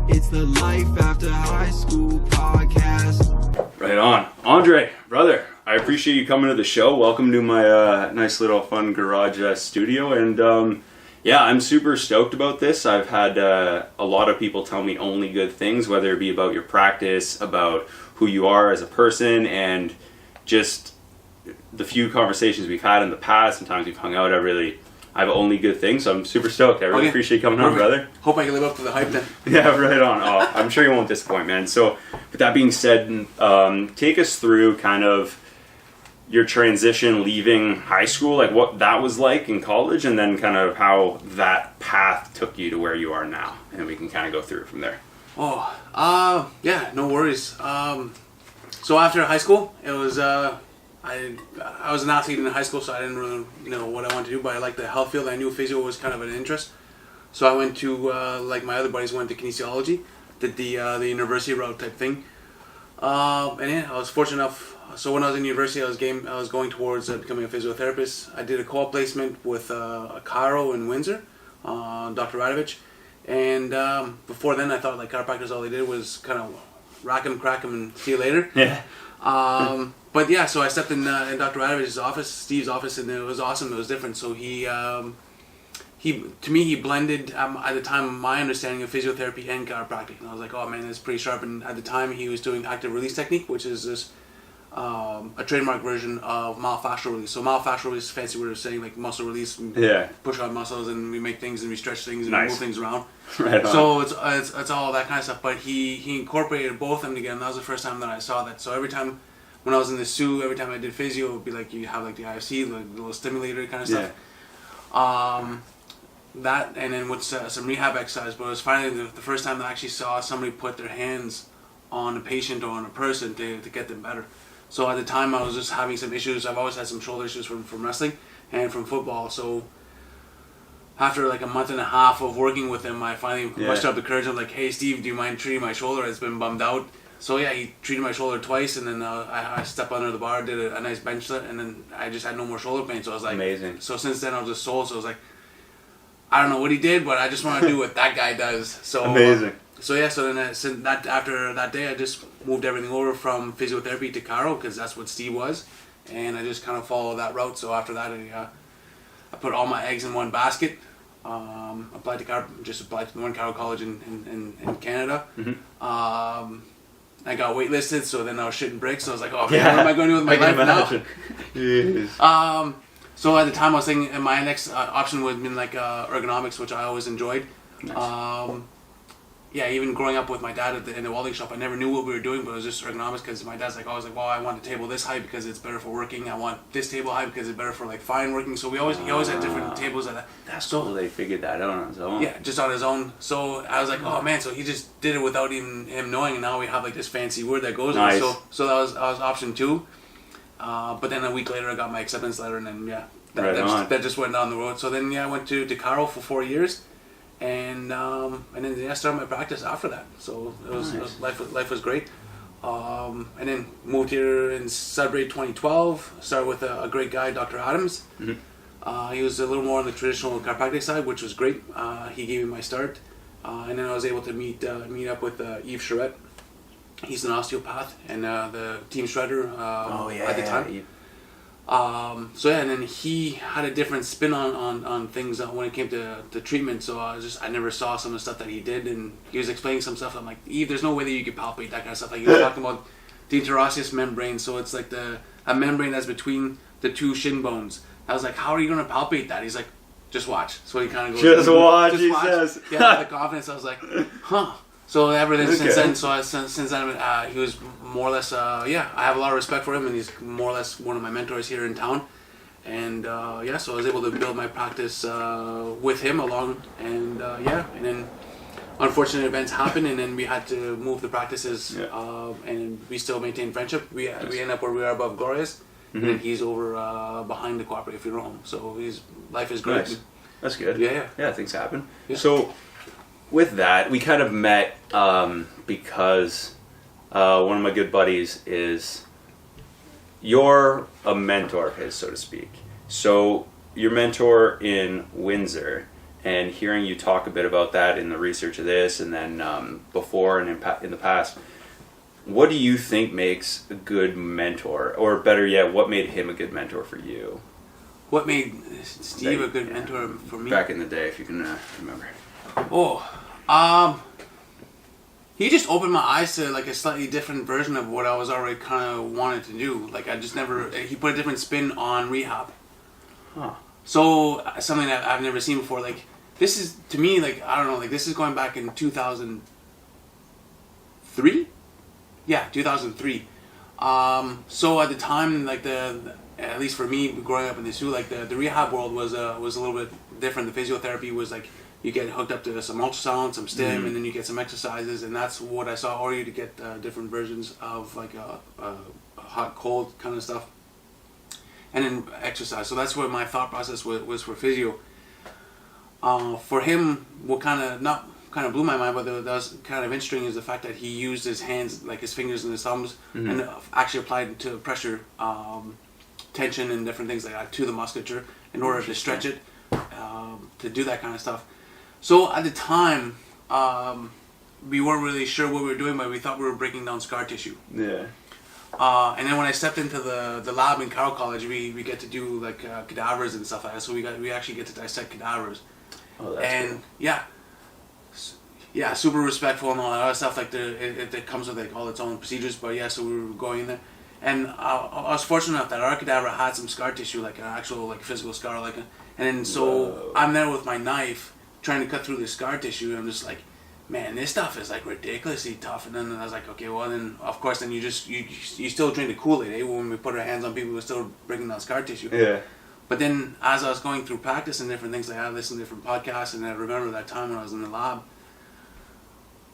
It's the Life After High School podcast. Right on. Andre, brother, I appreciate you coming to the show. Welcome to my nice little fun garage studio. And yeah, I'm super stoked about this. I've had a lot of people tell me only good things, whether it be about your practice, about who you are as a person, and just the few conversations we've had in the past and times we've hung out. I have only good things, so I'm super stoked. I really appreciate you coming on, brother. Hope I can live up to the hype then. Yeah, right on. Oh, I'm sure you won't disappoint, man. So, with that being said, take us through kind of your transition leaving high school, like what that was like in college, and then kind of how that path took you to where you are now. And we can kind of go through it from there. Yeah, no worries. So after high school, it was... I was an athlete in high school, so I didn't really know what I wanted to do, but I liked the health field. I knew physio was kind of an interest. So I went to, like my other buddies went to kinesiology, did the university route type thing. And yeah, I was fortunate enough. So when I was in university, I was going towards becoming a physiotherapist. I did a co-op placement with a chiro in Windsor, Dr. Radovich. And before then, I thought like chiropractors, all they did was kind of rack 'em, crack 'em, and see you later. Yeah. But yeah, so I stepped in Dr. Radovich's office, Steve's office, and it was awesome. It was different. So he blended at the time my understanding of physiotherapy and chiropractic, and I was like, oh man, that's pretty sharp. And at the time, he was doing active release technique, which is this a trademark version of myofascial release. So myofascial release is fancy word of saying like muscle release. Yeah. Push out muscles and we make things and we stretch things and Nice. move things around. Right on. So it's all that kind of stuff. But he incorporated both of them together. And that was the first time that I saw that. So every time when I was in the SU, every time I did physio, it would be like you have like the IFC, like the little stimulator kind of stuff. Yeah. That and then with some rehab exercise. But it was finally the first time that I actually saw somebody put their hands on a patient or on a person to get them better. So at the time I was just having some issues. I've always had some shoulder issues from wrestling and from football. So after like a month and a half of working with him, I finally mustered up the courage. I'm like, hey Steve, do you mind treating my shoulder? It's been bummed out. So yeah, he treated my shoulder twice, and then I stepped under the bar, did a nice bench set, and then I just had no more shoulder pain. So I was like, amazing. So since then I was just sold. So I was like, I don't know what he did, but I just want to do what that guy does. So amazing. So yeah, so then after that day, I just moved everything over from physiotherapy to chiro because that's what Steve was, and I just kind of followed that route. So after that, I put all my eggs in one basket. Applied to the one chiro college in Canada. Mm-hmm. I got waitlisted, so then I was shitting bricks. So I was like, oh man, what am I going to do with my life now? Yes. So at the time, I was thinking my next option would have been like ergonomics, which I always enjoyed. Nice. Yeah, even growing up with my dad in the welding shop, I never knew what we were doing, but it was just ergonomics because my dad's like, always like, well, I want the table this high because it's better for working. I want this table high because it's better for like fine working. So he always had different tables like that. That's cool. They figured that out on his own. Yeah, just on his own. So I was like, oh man, so he just did it without even him knowing, and now we have like this fancy word that goes with it. So that was option 2. But then a week later, I got my acceptance letter, and then that just went down the road. So then I went to chiro for 4 years. And then I started my practice after that. So life was great. And then moved here in Sudbury 2012. Started with a great guy, Dr. Adams. Mm-hmm. He was a little more on the traditional chiropractic side, which was great. He gave me my start. And then I was able to meet up with Yves Charette. He's an osteopath and the team shredder at the time. So yeah, and then he had a different spin on things when it came to treatment. So I never saw some of the stuff that he did, and he was explaining some stuff. I'm like, Eve, there's no way that you could palpate that kind of stuff. Like he was talking about the interosseous membrane. So it's like a membrane that's between the two shin bones. I was like, how are you going to palpate that? He's like, just watch. So he kind of goes, just watch. He says, yeah, with the confidence. I was like, huh. So ever since then, he was more or less, I have a lot of respect for him, and he's more or less one of my mentors here in town. And so I was able to build my practice with him along, and then unfortunate events happened, and then we had to move the practices, and we still maintain friendship. We end up where we are above Glorious, and then he's over behind the Cooperative Funeral Home. So life is great. Nice. That's good. Yeah, things happen. Yeah. So with that, we kind of met because one of my good buddies is, you're a mentor of his, so to speak. So your mentor in Windsor, and hearing you talk a bit about that in the research of this, and then before and in the past, what do you think makes a good mentor, or better yet, what made him a good mentor for you? What made Steve a good mentor for me? Back in the day, if you can remember. He just opened my eyes to like a slightly different version of what I was already kind of wanted to do. Like I just never, he put a different spin on rehab. Huh. So something that I've never seen before. Like this is, to me, like, I don't know, like this is going back in 2003? Yeah, 2003. So at the time, like at least for me, growing up in the zoo, like the rehab world was a little bit different. The physiotherapy was like, you get hooked up to some ultrasound, some stim, and then you get some exercises, and that's what I saw. Or you to get different versions of like a hot, cold kind of stuff, and then exercise. So that's where my thought process was for physio. For him, what kind of blew my mind, but that was kind of interesting, is the fact that he used his hands, like his fingers and his thumbs, and actually applied to pressure, tension, and different things like that to the musculature in order to stretch it, to do that kind of stuff. So at the time, we weren't really sure what we were doing, but we thought we were breaking down scar tissue. Yeah. And then when I stepped into the lab in Chiro College, we get to do like cadavers and stuff like that. So we actually get to dissect cadavers. Oh, that's cool. Yeah, super respectful and all that other stuff. Like it comes with like all its own procedures. But yeah, so we were going in there, and I was fortunate enough that our cadaver had some scar tissue, like an actual like physical scar, and then so I'm there with my knife trying to cut through the scar tissue, and I'm just like, man, this stuff is like ridiculously tough. And then I was like, okay, well then of course then you still drink the Kool-Aid, eh? When we put our hands on people, we're still breaking down scar tissue. Yeah. But then as I was going through practice and different things, like I listened to different podcasts, and I remember that time when I was in the lab,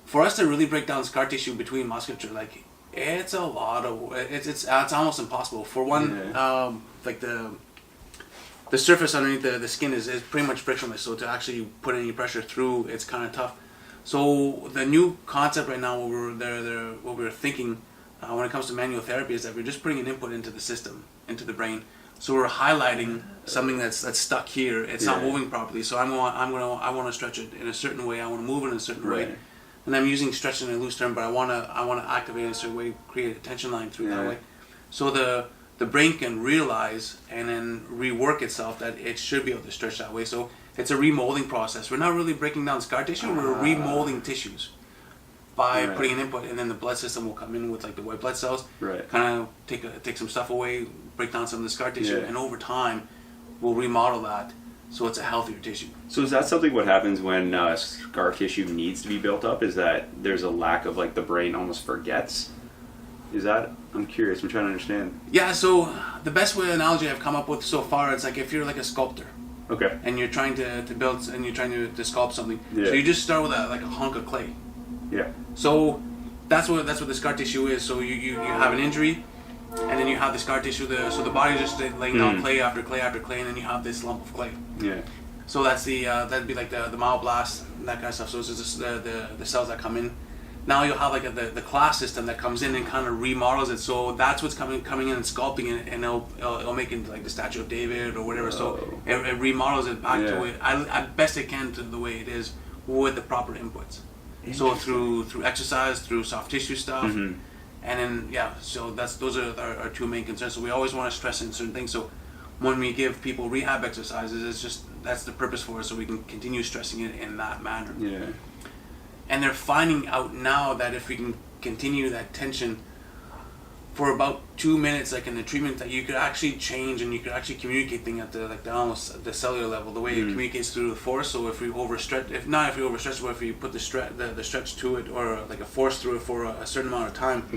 for us to really break down scar tissue between musculature, like it's a lot of it's almost impossible. For one, like the surface underneath the skin is pretty much frictionless, so to actually put any pressure through, it's kind of tough. So the new concept right now, what we're thinking when it comes to manual therapy, is that we're just putting an input into the system, into the brain. So we're highlighting something that's stuck here. It's not moving properly. So I want to stretch it in a certain way. I want to move it in a certain way. And I'm using stretching in a loose term, but I want to activate it in a certain way, create a tension line through that way. So the brain can realize and then rework itself that it should be able to stretch that way. So it's a remolding process. We're not really breaking down scar tissue. We're remolding tissues by putting an input, and then the blood system will come in with like the white blood cells, kind of take some stuff away, break down some of the scar tissue, and over time we'll remodel that so it's a healthier tissue. So is that something what happens when scar tissue needs to be built up? Is that there's a lack of, like, the brain almost forgets? Is that, I'm curious, I'm trying to understand. Yeah, so the best way analogy I've come up with so far, it's like if you're like a sculptor. Okay. And you're trying to build, and you're trying to sculpt something. So you just start with a hunk of clay. Yeah. So that's what the scar tissue is. So you have an injury, and then you have the scar tissue. So the body just laying down clay after clay after clay, and then you have this lump of clay. Yeah. So that's that'd be like the myoblast and that kind of stuff. So it's just the cells that come in. Now you'll have like the class system that comes in and kind of remodels it. So that's what's coming in and sculpting it, and it'll make it like the Statue of David or whatever. So it remodels it back to it as best it can to the way it is with the proper inputs. So through exercise, through soft tissue stuff, and then so those are our two main concerns. So we always want to stress in certain things. So when we give people rehab exercises, it's just that's the purpose for it, so we can continue stressing it in that manner. Yeah. And they're finding out now that if we can continue that tension for about 2 minutes, like in the treatment, that you could actually change and you could actually communicate things at the almost the cellular level, the way it communicates through the force. So if we overstretch, but if we put the stretch to it, or like a force through it for a certain amount of time,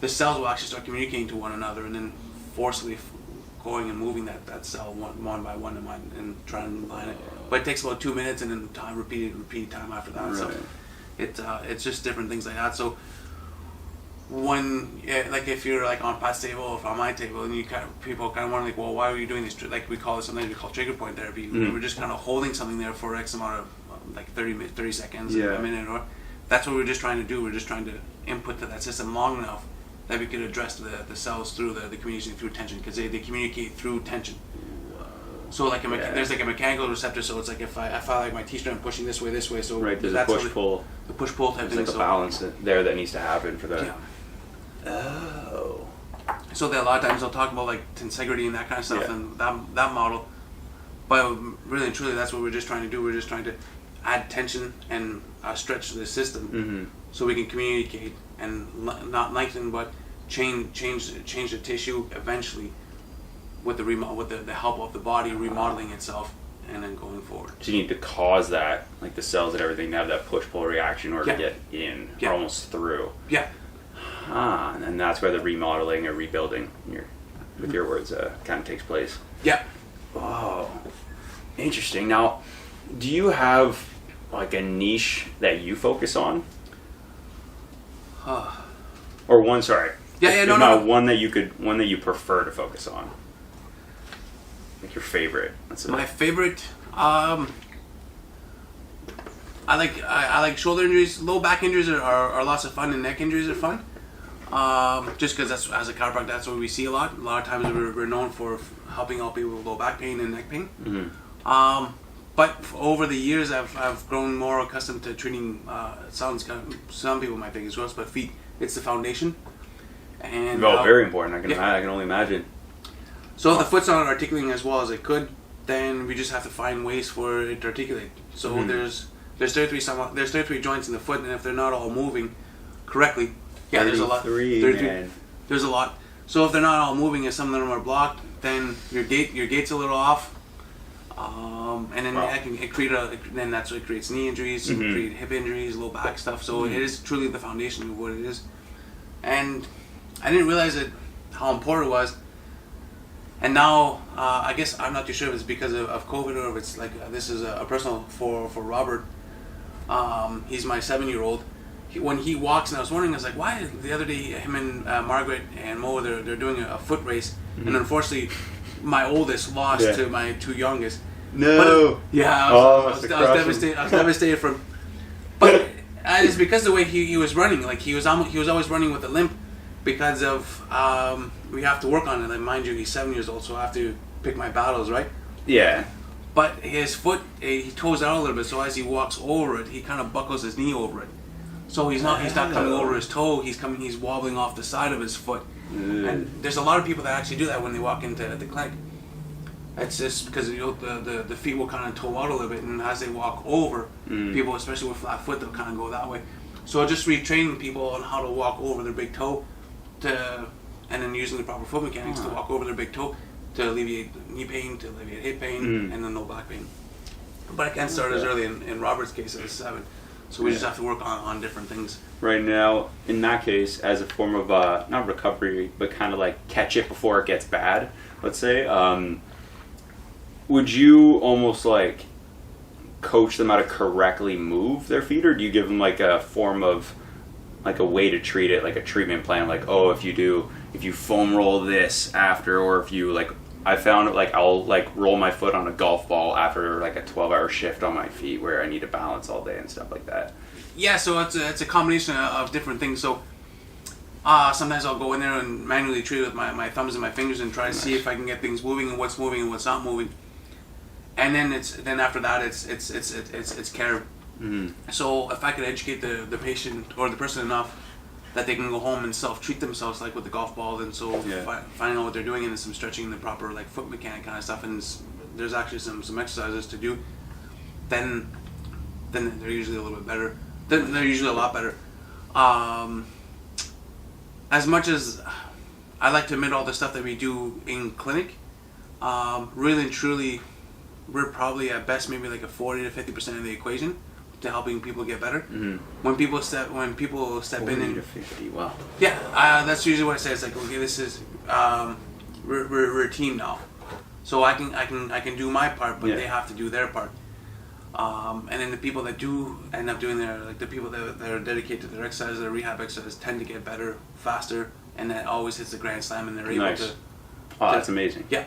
the cells will actually start communicating to one another, and then forcefully going and moving that cell one by one and trying to line it. But it takes about 2 minutes, and then time repeat time after that. So it's just different things like that. So when like if you're like on Pat's table or if on my table, and people kind of wonder like, well, why are you doing this? Like we call it sometimes we call trigger point therapy. We're just kind of holding something there for X amount of like 30 seconds, a minute, or that's what we're just trying to do. We're just trying to input to that system long enough that we could address the cells through the communication through tension, because they communicate through tension. So like there's like a mechanical receptor. So it's like if I like my T-string, I'm pushing this way. So right. There's a push-pull. The push-pull type there's thing. There's like a balance there that needs to happen for the. Yeah. Oh. So that a lot of times they'll talk about like tensegrity and that kind of stuff and that model. But really and truly, that's what we're just trying to do. We're just trying to add tension and stretch the system so we can communicate and not lengthen, but change the tissue eventually with the help of the body remodeling itself and then going forward. So you need to cause that, like the cells and everything, to have that push-pull reaction in order to get in or almost through. Yeah. And that's where the remodeling or rebuilding, with your words, kind of takes place. Yeah. Oh, interesting. Now, do you have like a niche that you focus on? Or one, sorry. One that you prefer to focus on. Like your favorite. My favorite. I like shoulder injuries. Low back injuries are lots of fun, and neck injuries are fun. Just because that's, as a chiropractor, that's what we see a lot. A lot of times we're known for helping out people with low back pain and neck pain. But over the years, I've grown more accustomed to treating. Some people might think it's gross, but feet. It's the foundation. And very important. I can only imagine. So if the foot's not articulating as well as it could, then we just have to find ways for it to articulate. So there's 33 joints in the foot, and if they're not all moving correctly, there's a lot. 33. There's a lot. So if they're not all moving and some of them are blocked, then your gait's a little off, and then then that's what creates knee injuries, create hip injuries, low back stuff. So it is truly the foundation of what it is. And I didn't realize how important it was. And now, I guess I'm not too sure if it's because of COVID or if it's like this is a personal for Robert. He's my 7-year-old. When he walks, and I was wondering, I was like, why? The other day, him and Margaret and Mo, they're doing a foot race, and unfortunately, my oldest lost to my 2 youngest. No. But, I was devastated. I was devastated from. But it's because the way he was running, like he was always running with a limp, because of we have to work on it. And mind you, he's 7 years old, so I have to pick my battles, right? Yeah. But his foot, he toes out a little bit, so as he walks over it, he kind of buckles his knee over it. So he's not coming over his toe. He's wobbling off the side of his foot. And there's a lot of people that actually do that when they walk into the clinic. It's just because the feet will kind of toe out a little bit, and as they walk over, people, especially with flat foot, they'll kind of go that way. So just retraining people on how to walk over their big toe, and then using the proper foot mechanics to walk over their big toe to alleviate knee pain, to alleviate hip pain, and then no back pain. But I can't start as early in Robert's case as 7. So we just have to work on different things. Right now, in that case, as a form of, not recovery, but kind of like catch it before it gets bad, let's say, would you almost like coach them how to correctly move their feet, or do you give them like a form of, like a way to treat it, like a treatment plan, like, oh, if you foam roll this after, or if you like, I found it like I'll like roll my foot on a golf ball after like a 12-hour shift on my feet where I need to balance all day and stuff like that. Yeah, so it's a combination of different things. So sometimes I'll go in there and manually treat it with my thumbs and my fingers and try to see if I can get things moving and what's not moving. And then after that it's care. So if I could educate the patient or the person enough that they can go home and self-treat themselves, like with the golf ball, and so finding out what they're doing, and then some stretching and the proper like foot mechanic kind of stuff, and there's actually some exercises to do, then they're usually a little bit better. Then they're usually a lot better. As much as I like to admit all the stuff that we do in clinic, really and truly, we're probably at best maybe like a 40 to 50% of the equation to helping people get better. When people step in and 50, wow. Yeah, that's usually what I say. It's like, okay, this is we're a team now, so I can do my part, but they have to do their part. And then the people that do end up doing the people that are dedicated to their exercise, their rehab exercise, tend to get better faster, and that always hits the grand slam, and they're able to. Oh, that's amazing. Yeah.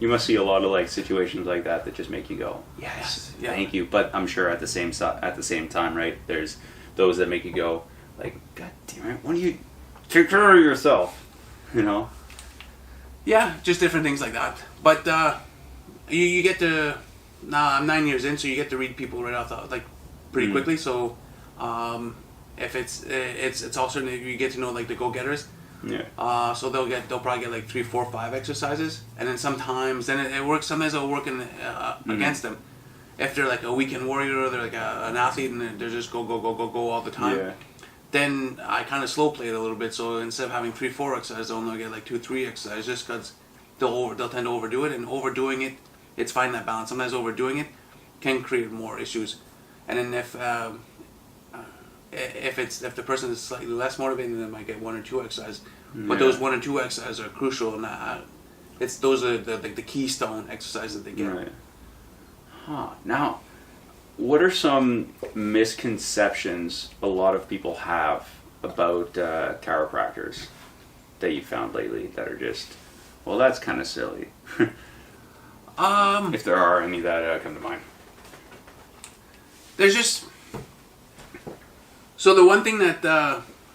You must see a lot of like situations like that just make you go, yes, yeah. Thank you. But I'm sure at the same time, right? There's those that make you go, like, God damn it, why don't you take care of yourself? You know? Yeah, just different things like that. But you get to, now I'm 9 years in, so you get to read people right off the, like pretty quickly. So if it's also you get to know like the go-getters. Yeah. So they'll probably get like 3, 4, 5 exercises, and then sometimes it works. Sometimes it'll work against them. If they're like a weekend warrior, they're like an athlete, and they're just go all the time. Yeah. Then I kind of slow play it a little bit. So instead of having 3, 4 exercises, they'll only get like 2, 3 exercises, just because they'll tend to overdo it, and overdoing it, it's finding that balance. Sometimes overdoing it can create more issues, and then if the person is slightly less motivated, they might get 1 or 2 exercises. But those 1 or 2 exercises are crucial, and those are the keystone exercises that they get. Right. Huh. Now, what are some misconceptions a lot of people have about chiropractors that you found lately that are just, well, that's kind of silly? If there are any that come to mind. There's just... So the one thing that,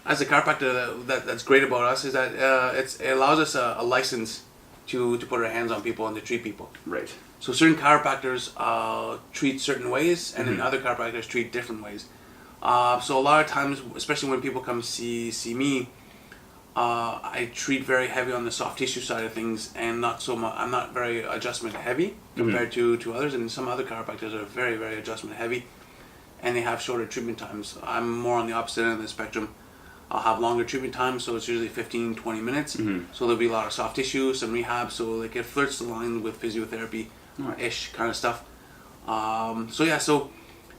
as a chiropractor, that's great about us is that it allows us a license to put our hands on people and to treat people. Right. So certain chiropractors treat certain ways, and then other chiropractors treat different ways. So a lot of times, especially when people come see me, I treat very heavy on the soft tissue side of things, and not so much. I'm not very adjustment heavy compared to others, and some other chiropractors are very, very adjustment heavy, and they have shorter treatment times. I'm more on the opposite end of the spectrum. I'll have longer treatment times, so it's usually 15, 20 minutes. So there'll be a lot of soft tissue, some rehab, so like it flirts the line with physiotherapy-ish kind of stuff. So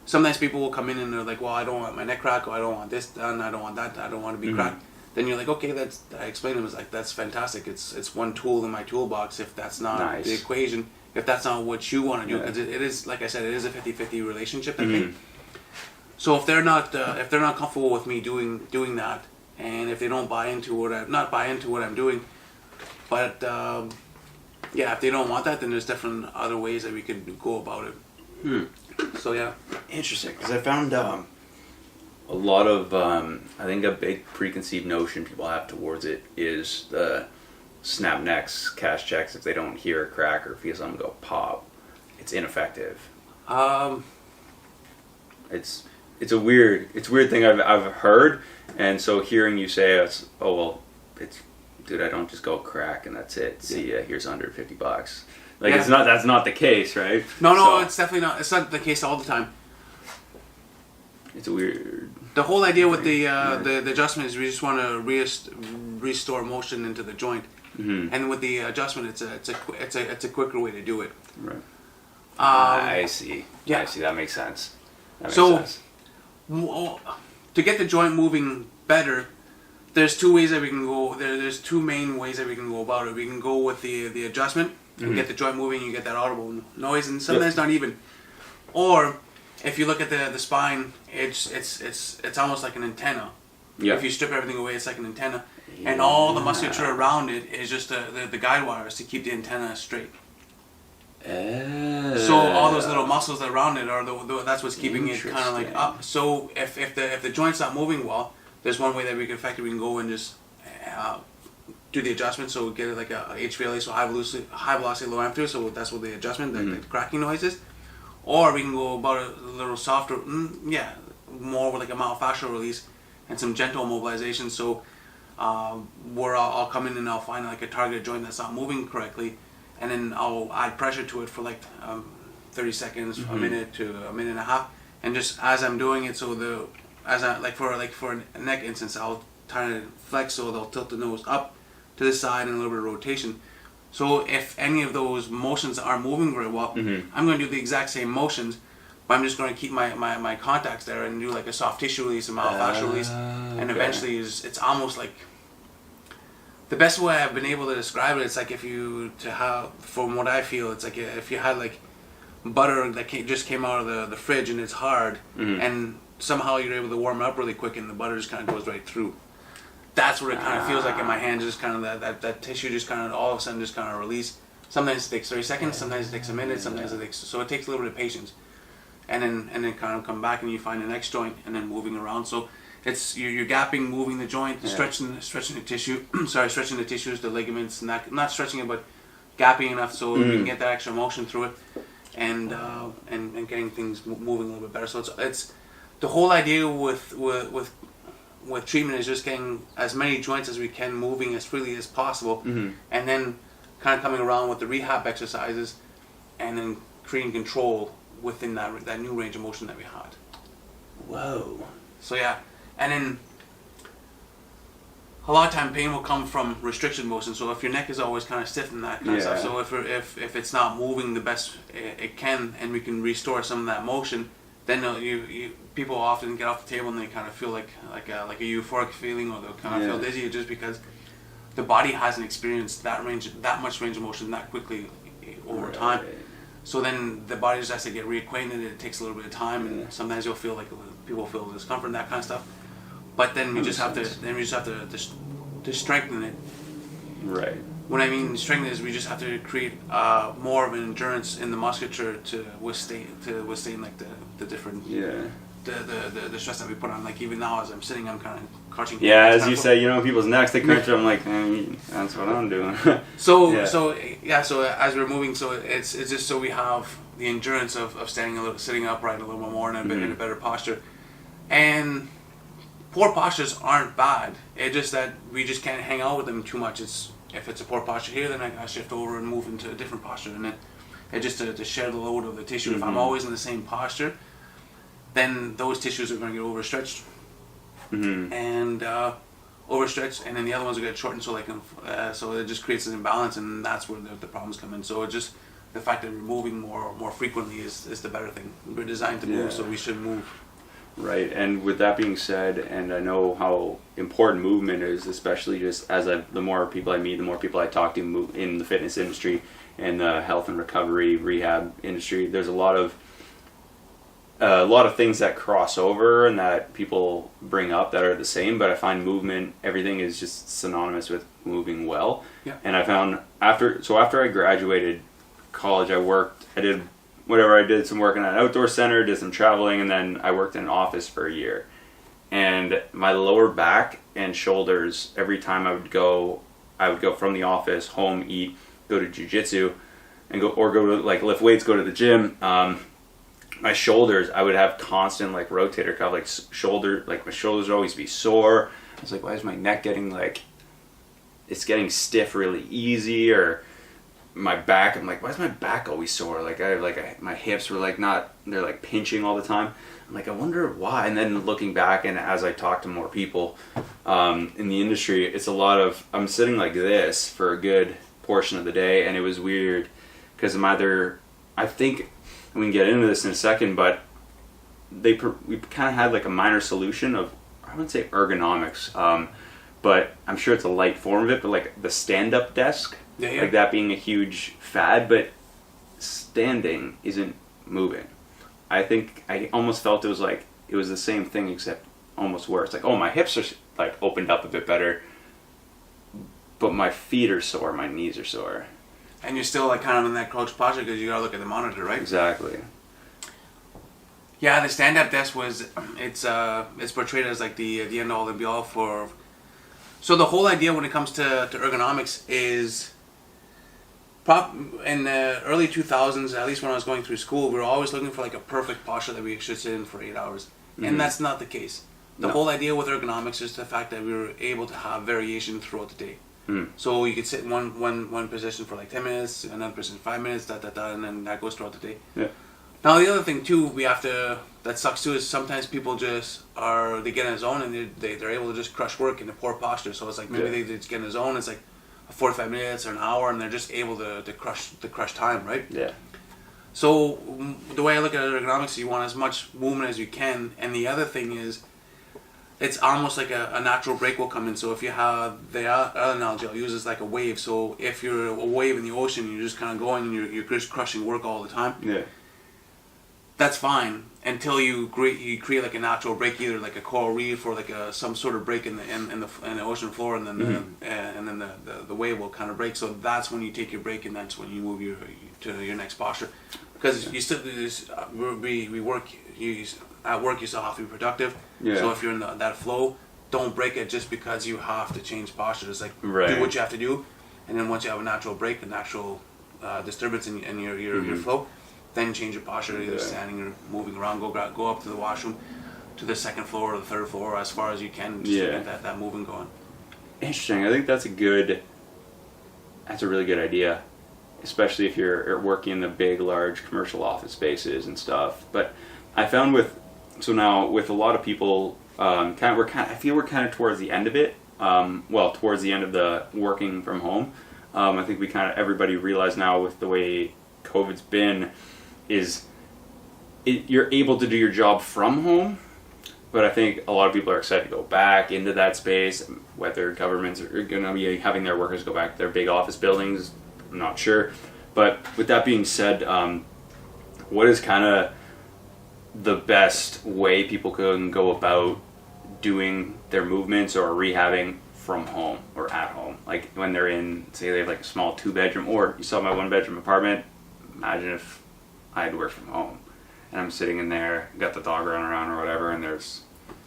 sometimes people will come in and they're like, well, I don't want my neck cracked, or I don't want this done, I don't want that, I don't want to be cracked. Then you're like, okay, I explain to them, it's like, that's fantastic. It's one tool in my toolbox. If that's not the equation, if that's not what you want to do, because it is, like I said, it is a 50-50 relationship, I think. So if they're not comfortable with me doing that, and if they don't buy into what I'm doing, but if they don't want that, then there's different other ways that we could go about it. So yeah, interesting. Because I found a lot of I think a big preconceived notion people have towards it is the snap necks, cash checks. If they don't hear a crack or feel something go pop, it's ineffective. It's a weird thing I've heard, and so hearing you say it's dude, I don't just go crack and that's it. See ya, here's $150. Like that's not the case, right? No, it's definitely not. It's not the case all the time. It's a weird. The whole idea with the adjustment is we just want to restore motion into the joint, and with the adjustment, it's a quicker way to do it. Right. I see. Yeah, I see. That makes sense. To get the joint moving better, there's 2 ways that we can go. There's 2 main ways that we can go about it. We can go with the adjustment and get the joint moving. You get that audible noise, and sometimes not even. Or if you look at the spine, it's almost like an antenna. Yeah. If you strip everything away, it's like an antenna, and all the musculature around it is just the guide wires to keep the antenna straight. So all those little muscles around it are that's what's keeping it kind of like up. So if the joint's not moving well, there's one way that we can effectively go and just do the adjustment. So we get it like a HVLA, so high velocity, low amplitude. So that's what the adjustment, the cracking noise is. Or we can go about it a little softer, more with like a myofascial release and some gentle mobilization. So where I'll come in and I'll find like a targeted joint that's not moving correctly, and then I'll add pressure to it for like 30 seconds, a minute to a minute and a half, and just as I'm doing it, so for a neck instance, I'll try to flex so they'll tilt the nose up to the side and a little bit of rotation. So if any of those motions aren't moving very well, I'm going to do the exact same motions, but I'm just going to keep my contacts there and do like a soft tissue release, a myofascial release, and eventually it's almost like, the best way I've been able to describe it, it's like from what I feel, it's like if you had like butter that just came out of the fridge and it's hard, and somehow you're able to warm it up really quick and the butter just kind of goes right through. That's what it kind of feels like in my hands, just kind of that tissue just kind of all of a sudden just kind of release. Sometimes it takes 30 seconds, sometimes it takes a minute, sometimes it takes, so it takes a little bit of patience. And then kind of come back and you find the next joint and then moving around. So it's you're gapping, moving the joint, stretching the tissue, stretching the tissues, the ligaments, not stretching it, but gappy enough so we can get that extra motion through it, and getting things moving a little bit better. So it's the whole idea with treatment is just getting as many joints as we can moving as freely as possible, and then kind of coming around with the rehab exercises, and then creating control within that new range of motion that we had. Whoa. So yeah, and then a lot of time pain will come from restriction motion. So if your neck is always kind of stiff and that kind of stuff, so if it's not moving the best it can, and we can restore some of that motion, then people often get off the table and they kind of feel like a euphoric feeling, or they'll kind of feel dizzy just because the body hasn't experienced that much range of motion that quickly over time. So then the body just has to get reacquainted. It takes a little bit of time, and sometimes you'll feel like people feel discomfort and that kind of stuff. But then we just have to strengthen it. Right. What I mean strengthen is we just have to create more of an endurance in the musculature to withstand like the different the stress that we put on. Like even now as I'm sitting, I'm kind of crouching. Yeah, as you say, people's necks they crunch. I'm like, that's what I'm doing. So as we're moving, so it's just so we have the endurance of sitting upright a little bit more in a better posture. And poor postures aren't bad. It's just that we just can't hang out with them too much. If it's a poor posture here, then I shift over and move into a different posture, and then it just to share the load of the tissue. If I'm always in the same posture, then those tissues are going to get overstretched, and overstretched, and then the other ones are going to get shortened, so it just creates an imbalance, and that's where the problems come in. So it just the fact that we're moving more frequently is the better thing. We're designed to move, so we should move. Right, and with that being said, and I know how important movement is, especially just the more people I meet, the more people I talk to in the fitness industry and the health and recovery rehab industry. There's a lot of things that cross over and that people bring up that are the same, but I find movement, everything is just synonymous with moving well. Yeah. And I found after I graduated college, I did whatever I did, some work in an outdoor center, did some traveling, and then I worked in an office for a year. And my lower back and shoulders, every time I would go from the office, home, eat, go to jiu-jitsu, and go to like lift weights, go to the gym. My shoulders, I would have constant like rotator cuff, my shoulders would always be sore. I was like, why is my neck getting it's getting stiff really easy? Or my back, I'm like, why is my back always sore? My hips were they're pinching all the time. I'm like, I wonder why. And then looking back, and as I talk to more people in the industry, it's a lot of, I'm sitting like this for a good portion of the day, and it was weird because I think we can get into this in a second, but we kind of had like a minor solution of, I wouldn't say ergonomics, but I'm sure it's a light form of it, but like the stand-up desk, like that being a huge fad, but standing isn't moving. I think I almost felt it was the same thing except almost worse. Like, oh, my hips are like opened up a bit better, but my feet are sore, my knees are sore. And you're still like kind of in that crouch posture because you gotta look at the monitor, right? Exactly. Yeah, the stand-up desk it's portrayed as like the end all and be all for. So the whole idea when it comes to ergonomics is, in the early 2000s, at least when I was going through school, we were always looking for like a perfect posture that we should sit in for 8 hours, and that's not the case. The whole idea with ergonomics is the fact that we were able to have variation throughout the day. So you could sit in one position for like 10 minutes, another position 5 minutes, and then that goes throughout the day. Yeah. Now the other thing too, that sucks too, is sometimes people they get in a zone and they're able to just crush work in a poor posture. So it's like maybe they just get in a zone, it's like 45 minutes or an hour, and they're just able to crush time, right? Yeah. So the way I look at ergonomics, you want as much movement as you can, and the other thing is, it's almost like a natural break will come in. So if you have the other analogy I'll use is like a wave. So if you're a wave in the ocean, and you're just kind of going and you're just crushing work all the time. Yeah. That's fine until you create like a natural break, either like a coral reef or like some sort of break in the ocean floor, and then the wave will kind of break. So that's when you take your break, and that's when you move to your next posture, because you still we work. At work, you still have to be productive. Yeah. So if you're in that flow, don't break it just because you have to change posture. It's like do what you have to do, and then once you have a natural break, a natural disturbance in your flow, then change your posture, either standing or moving around. Go up to the washroom, to the second floor or the third floor, as far as you can, just to get that movement going. Interesting. I think that's a really good idea, especially if you're working in the big, large commercial office spaces and stuff. But I found with a lot of people, I feel we're kind of towards the end of it. Towards the end of the working from home. I think everybody realize now with the way COVID's been, you're able to do your job from home. But I think a lot of people are excited to go back into that space, whether governments are going to be having their workers go back to their big office buildings, I'm not sure. But with that being said, what is kind of the best way people can go about doing their movements or rehabbing from home or at home? Like when they're say they have like a small 2-bedroom, or you saw my 1-bedroom apartment, imagine if I had worked from home. And I'm sitting in there, got the dog running around or whatever, and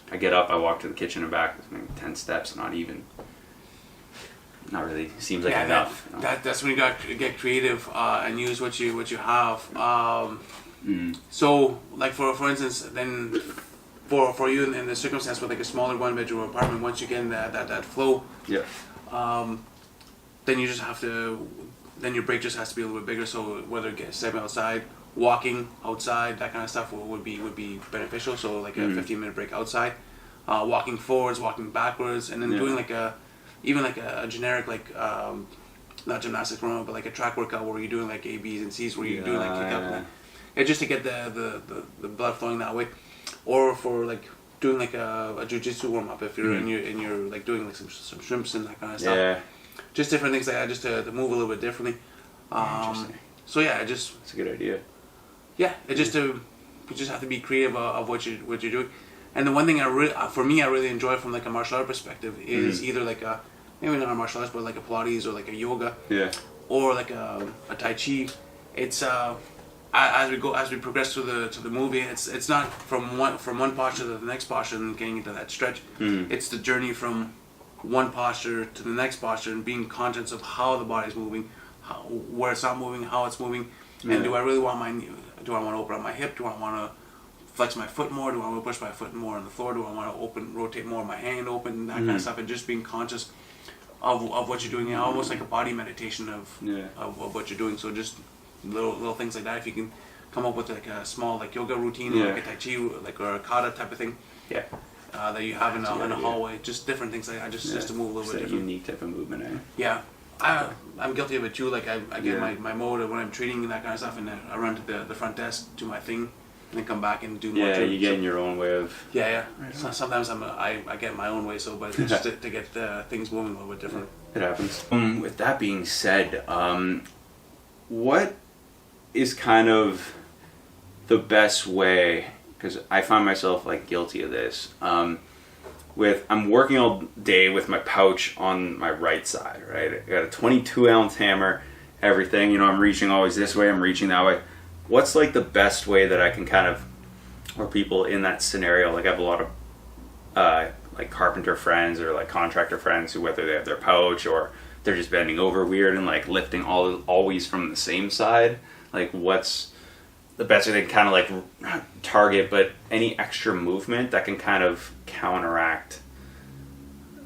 I get up, I walk to the kitchen and back, maybe 10 steps, not really, seems like enough. That's when you got to get creative and use what you have. So, like for instance, then for you in the circumstance with like a smaller 1-bedroom apartment, once you get in that flow, then you just have to, then your break just has to be a little bit bigger. So whether stepping outside, walking outside, that kind of stuff would be beneficial. So like a 15-minute break outside, walking forwards, walking backwards, and then doing even a generic not gymnastics run, but like a track workout where you're doing like A, B's, and C's, where you're doing like kick up, just to get the blood flowing that way, or for like doing like a jiu-jitsu warm up if you're and you're like doing like some shrimps and that kind of stuff. Yeah. Just different things like that, just to move a little bit differently. Interesting. So yeah, it's a good idea. Yeah, you just have to be creative of what you're doing. And the one thing I really enjoy from like a martial art perspective is either like maybe not a martial arts, but like a Pilates or like a yoga, or like a Tai Chi. It's as we progress through the movie, it's not from one posture to the next posture and getting into that stretch. It's the journey from one posture to the next posture and being conscious of how the body's moving, where it's not moving, how it's moving, and do I really want do I want to open up my hip? Do I want to flex my foot more? Do I want to push my foot more on the floor? Do I want to rotate more my hand open, that kind of stuff, and just being conscious of what you're doing, almost like a body meditation of what you're doing. So just little things like that. If you can come up with like a small like yoga routine, or like a Tai Chi, like or a kata type of thing, that you have in a hallway, just different things like that, just to move a little bit different. Unique type of movement, eh? Yeah. I'm guilty of it too. Like I get my mode when I'm training and that kind of stuff, and then I run to the front desk, do my thing, and then come back and do more. Yeah, you get in your own way of. Yeah. Right. So sometimes I get my own way. So, but it's just to get things moving a little bit different. It happens. With that being said, what is kind of the best way? Because I find myself like guilty of this. I'm working all day with my pouch on my right side, right? I got a 22-ounce hammer, everything. I'm reaching always this way, I'm reaching that way. What's like the best way that I can kind of, or people in that scenario, like I have a lot of like carpenter friends or like contractor friends who, whether they have their pouch or they're just bending over weird and like lifting always from the same side, like what's the best way they can kind of like not target, but any extra movement that can kind of counteract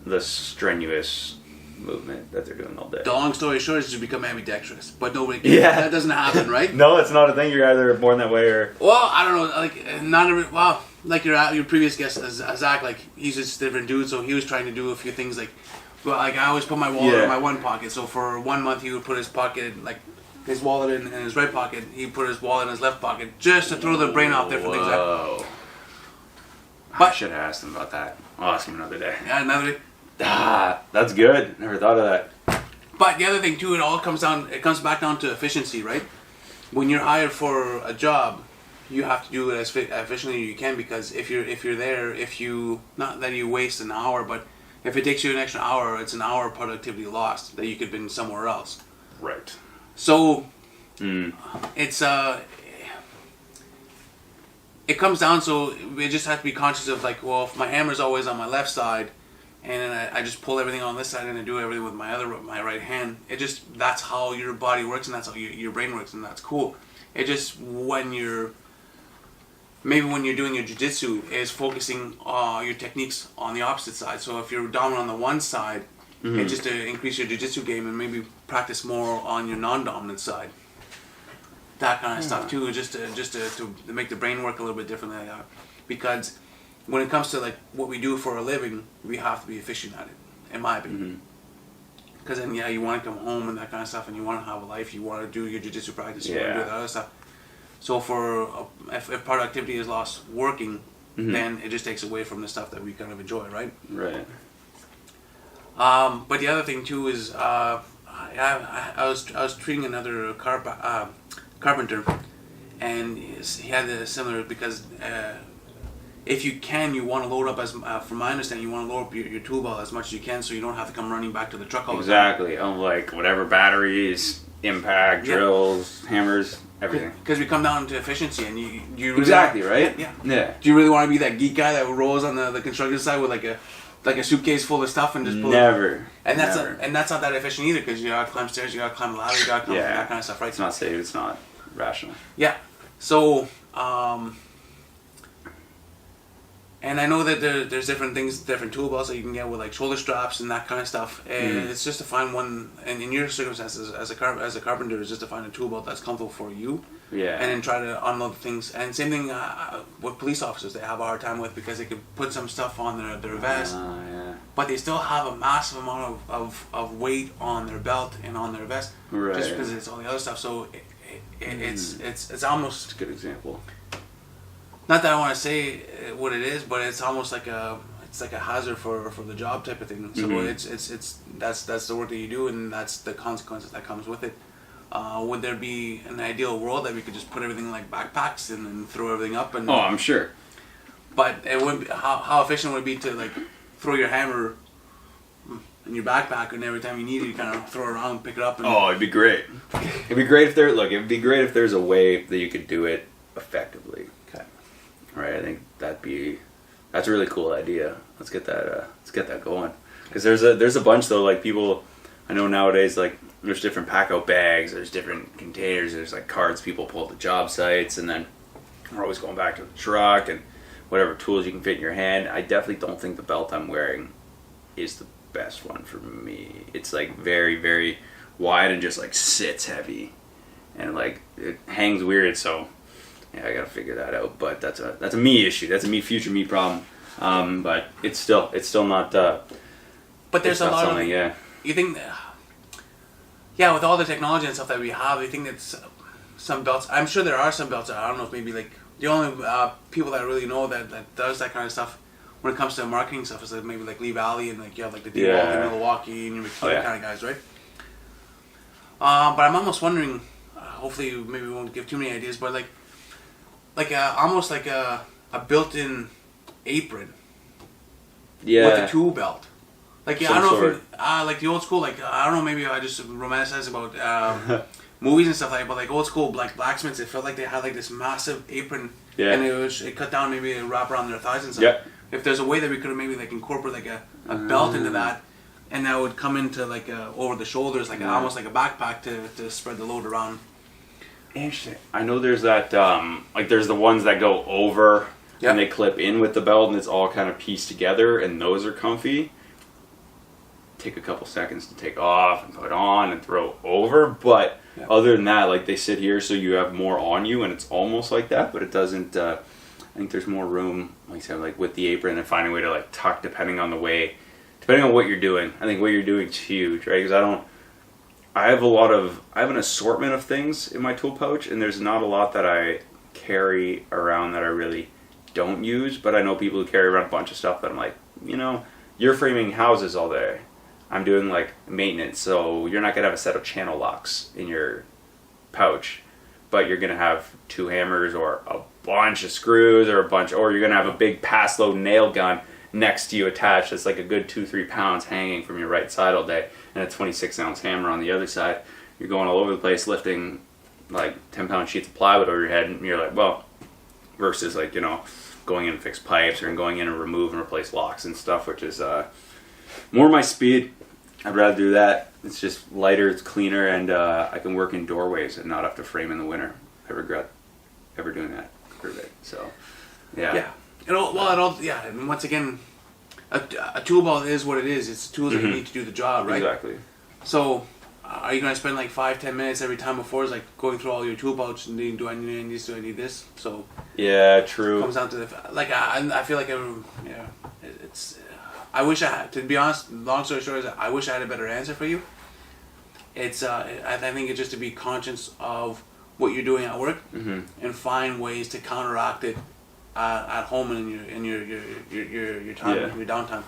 the strenuous movement that they're doing all day. The long story short is you become ambidextrous, but nobody can. Yeah. That doesn't happen, right? No, it's not a thing. You're either born that way or. Well, I don't know. Like not every. Well, like your previous guest, Zach, like he's just a different dude, so he was trying to do a few things like. Well, like I always put my wallet in my one pocket, so for 1 month he would put his pocket like. His wallet in his right pocket, he put his wallet in his left pocket, just to throw the brain off different things. I should have asked him about that. I'll ask him another day. Yeah, another day. That's good. Never thought of that. But the other thing too, it comes back down to efficiency, right? When you're hired for a job, you have to do it as efficiently as you can, because if you're there, not that you waste an hour, but if it takes you an extra hour, it's an hour of productivity lost that you could have been somewhere else. Right. So, it's it comes down, so we just have to be conscious of like, well, if my hammer's always on my left side, and then I just pull everything on this side and I do everything with my right hand. That's how your body works and that's how your brain works, and that's cool. It just when you're doing your jiu-jitsu is focusing your techniques on the opposite side. So if you're dominant on the one side, it's just to increase your jiu-jitsu game and maybe practice more on your non-dominant side. That kind of stuff too, just to make the brain work a little bit differently like that. Because when it comes to like what we do for a living, we have to be efficient at it, in my opinion. Because then you want to come home and that kind of stuff, and you want to have a life, you want to do your jiu-jitsu practice, you want to do that other stuff. So if productivity is lost working, then it just takes away from the stuff that we kind of enjoy, right? Right. But the other thing too is I was treating another carpenter, and he had a similar, because if you can, you want to load up from my understanding, you want to load up your tool belt as much as you can, so you don't have to come running back to the truck all the time. Exactly. Like whatever batteries, impact, drills, hammers, everything. Because we come down to efficiency, and you really exactly right. Yeah. Do you really want to be that geek guy that rolls on the construction side with like a suitcase full of stuff and just pull Never. And that's not that efficient either, because you gotta climb stairs, you gotta climb a ladder, you gotta climb that kind of stuff, right? It's not safe. It's not rational. Yeah. So, and I know that there's different things, different tool belts that you can get with like shoulder straps and that kind of stuff. And it's just to find one, and in your circumstances as a carpenter, is just to find a tool belt that's comfortable for you. Yeah. And then try to unload things. And same thing with police officers, they have a hard time with, because they can put some stuff on their vest, but they still have a massive amount of weight on their belt and on their vest, just because it's all the other stuff. So it's almost, it's a good example. Not that I want to say what it is, but it's almost like a hazard for the job type of thing. So that's the work that you do, and that's the consequences that comes with it. Would there be an ideal world that we could just put everything in like backpacks and throw everything up? And I'm sure. But it wouldn't be, how efficient would it be to like throw your hammer in your backpack, and every time you need it, you kind of throw it around, pick it up? And it'd be great. It'd be great if it'd be great if there's a way that you could do it effectively. Okay. Right. I think that's a really cool idea. Let's get that going. Because there's a bunch though, like people I know nowadays, like there's different pack out bags, there's different containers, there's like cards people pull at the job sites, and then we're always going back to the truck and whatever tools you can fit in your hand. I definitely don't think the belt I'm wearing is the best one for me. It's like very, very wide and just like sits heavy, and like it hangs weird. So yeah, I gotta figure that out. But that's a me issue. That's a future me problem. But it's still not. But there's a lot of You think, with all the technology and stuff that we have, you think that some belts. I'm sure there are some belts. I don't know if maybe like the only people that really know that does that kind of stuff when it comes to marketing stuff is like maybe like Lee Valley, and like you have like the D-Ball in Milwaukee and your McKee kind of guys, right? But I'm almost wondering. Hopefully, maybe we won't give too many ideas, but almost like a built-in apron. Yeah. With a tool belt. Like I don't know if like the old school, like I don't know, maybe I just romanticize about movies and stuff like that, but like old school like blacksmiths, it felt like they had like this massive apron, and it cut down, maybe a wrap around their thighs and stuff. Yeah. If there's a way that we could maybe like incorporate like a belt into that, and that would come into like over the shoulders, like almost like a backpack to spread the load around. Interesting. I know there's that like there's the ones that go over and they clip in with the belt, and it's all kind of pieced together, and those are comfy. Take a couple seconds to take off and put on and throw over, but other than that, like they sit here so you have more on you, and it's almost like that, but it doesn't. I think there's more room, like I said, like with the apron, and finding a way to like tuck depending on what you're doing. I think what you're doing is huge, right? Because I have an assortment of things in my tool pouch, and there's not a lot that I carry around that I really don't use, but I know people who carry around a bunch of stuff that I'm like, you're framing houses all day. I'm doing like maintenance, so you're not gonna have a set of channel locks in your pouch, but you're gonna have 2 hammers or a bunch of screws or you're gonna have a big pass load nail gun next to you attached. That's like a good 2-3 pounds hanging from your right side all day, and a 26-ounce hammer on the other side. You're going all over the place lifting like 10-pound sheets of plywood over your head, and you're like, well, versus like going in and fix pipes or going in and remove and replace locks and stuff, which is more my speed. I'd rather do that. It's just lighter, it's cleaner, and I can work in doorways and not have to frame in the winter. I regret ever doing that for a bit. So, yeah. Yeah. And once again, a tool belt is what it is. It's tools that you need to do the job, right? Exactly. So, are you going to spend like 5-10 minutes every time before is like going through all your tool belts and do I need this, do I need this? So, yeah, true. It comes down to I feel like it's. I wish I had, to be honest, long story short is I wish I had a better answer for you. It's I think it's just to be conscious of what you're doing at work and find ways to counteract it at home and in your time, your downtime.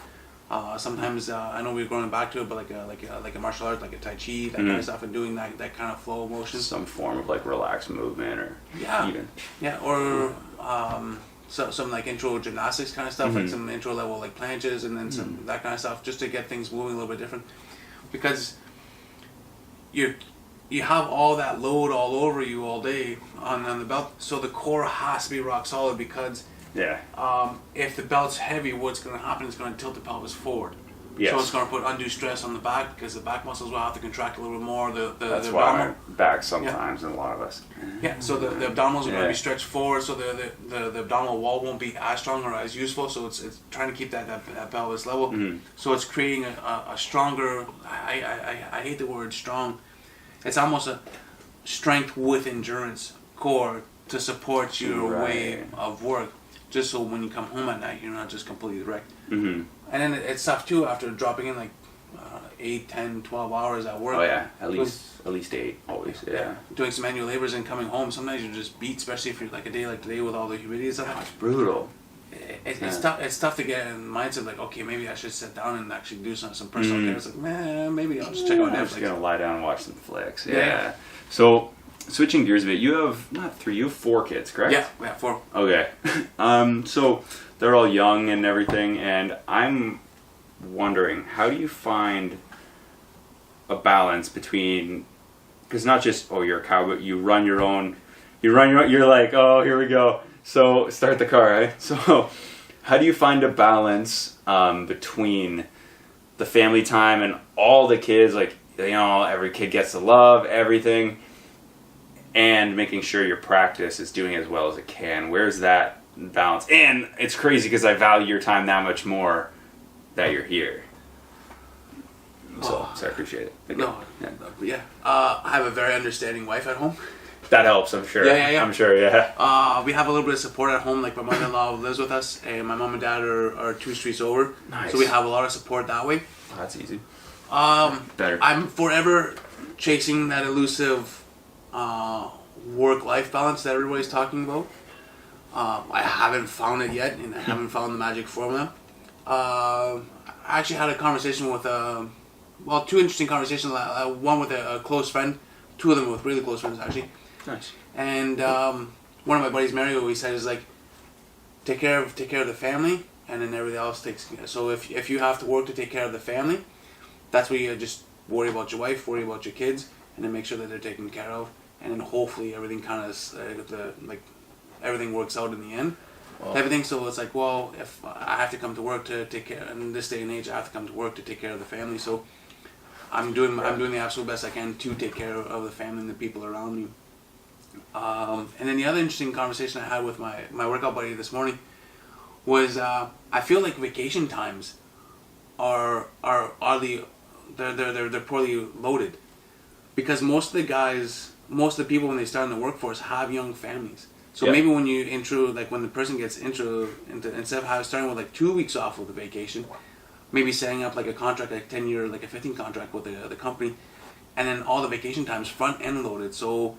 Sometimes I know we're going back to it, but like a martial art, like a tai chi, that kind of stuff, and doing that kind of flow of motion. Some form of like relaxed movement, or So some like intro gymnastics kind of stuff, like some intro level like planches, and then some that kind of stuff, just to get things moving a little bit different, because you have all that load all over you all day on the belt, so the core has to be rock solid, because if the belt's heavy, what's going to happen is going to tilt the pelvis forward. Yes. So it's going to put undue stress on the back, because the back muscles will have to contract a little bit more. That's why my back sometimes, and a lot of us. Yeah, so the abdominals are going to be stretched forward, so the abdominal wall won't be as strong or as useful, so it's trying to keep that pelvis level. So it's creating a stronger, I hate the word strong, it's almost a strength with endurance core to support your way of work, just so when you come home at night, you're not just completely wrecked. And then it's tough too after dropping in like 8, 10, 12 hours at work. Oh yeah, at least 8 always. Yeah. Doing some manual labors and coming home, sometimes you're just beat, especially if you're like a day like today with all the humidity and stuff. It's brutal. It's tough. It's tough to get in the mindset like, okay, maybe I should sit down and actually do some personal care. It's like, man, maybe I'll just check out Netflix. I'm just gonna lie down and watch some flicks. Yeah. So switching gears a bit, you have not 3, you have 4 kids, correct? Yeah, 4. Okay. So they're all young and everything, and I'm wondering, how do you find a balance between, because not just, you're a cowboy, you run your own, you're like, oh, here we go. So start the car, right? So how do you find a balance between the family time and all the kids, like, every kid gets to love everything, and making sure your practice is doing as well as it can? Where's that balance? And it's crazy because I value your time that much more that you're here. So I appreciate it. I have a very understanding wife at home. That helps, I'm sure. Yeah. I'm sure, yeah. We have a little bit of support at home. Like my mother-in-law lives with us, and my mom and dad are 2 streets over. Nice. So we have a lot of support that way. Oh, that's easy. Better. I'm forever chasing that elusive work-life balance that everybody's talking about. I haven't found it yet, and I haven't found the magic formula. I actually had a conversation with 2 interesting conversations. One with a close friend, 2 of them with really close friends actually. Nice. And one of my buddies, Mario, he said is like, take care of the family, and then everything else takes care. So if you have to work to take care of the family, that's where you just worry about your wife, worry about your kids, and then make sure that they're taken care of, and then hopefully everything kind of everything works out in the end. Everything. So it's like, well, if I have to come to work to take care, in this day and age, I have to come to work to take care of the family. So I'm doing the absolute best I can to take care of the family and the people around me. And then the other interesting conversation I had with my workout buddy this morning was I feel like vacation times are they're poorly loaded, because most of the people when they start in the workforce have young families. So maybe when when the person gets into instead of starting with like 2 weeks off with the vacation, maybe setting up like a contract, like 10-year, like a 15 contract with the company, and then all the vacation times front end loaded. So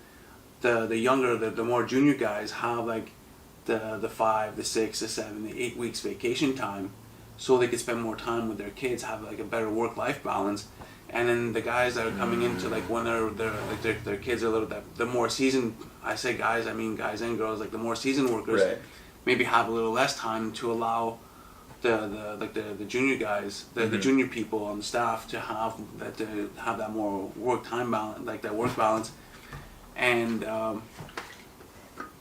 the younger, the more junior guys have like the 5, the 6, the 7, the 8 weeks vacation time, so they could spend more time with their kids, have like a better work-life balance. And then the guys that are coming into like when their kids are a little bit, the more seasoned, I say guys, I mean guys and girls, like the more seasoned workers, maybe have a little less time to allow the junior guys, the junior people on the staff to have that more work time balance, like that work balance. And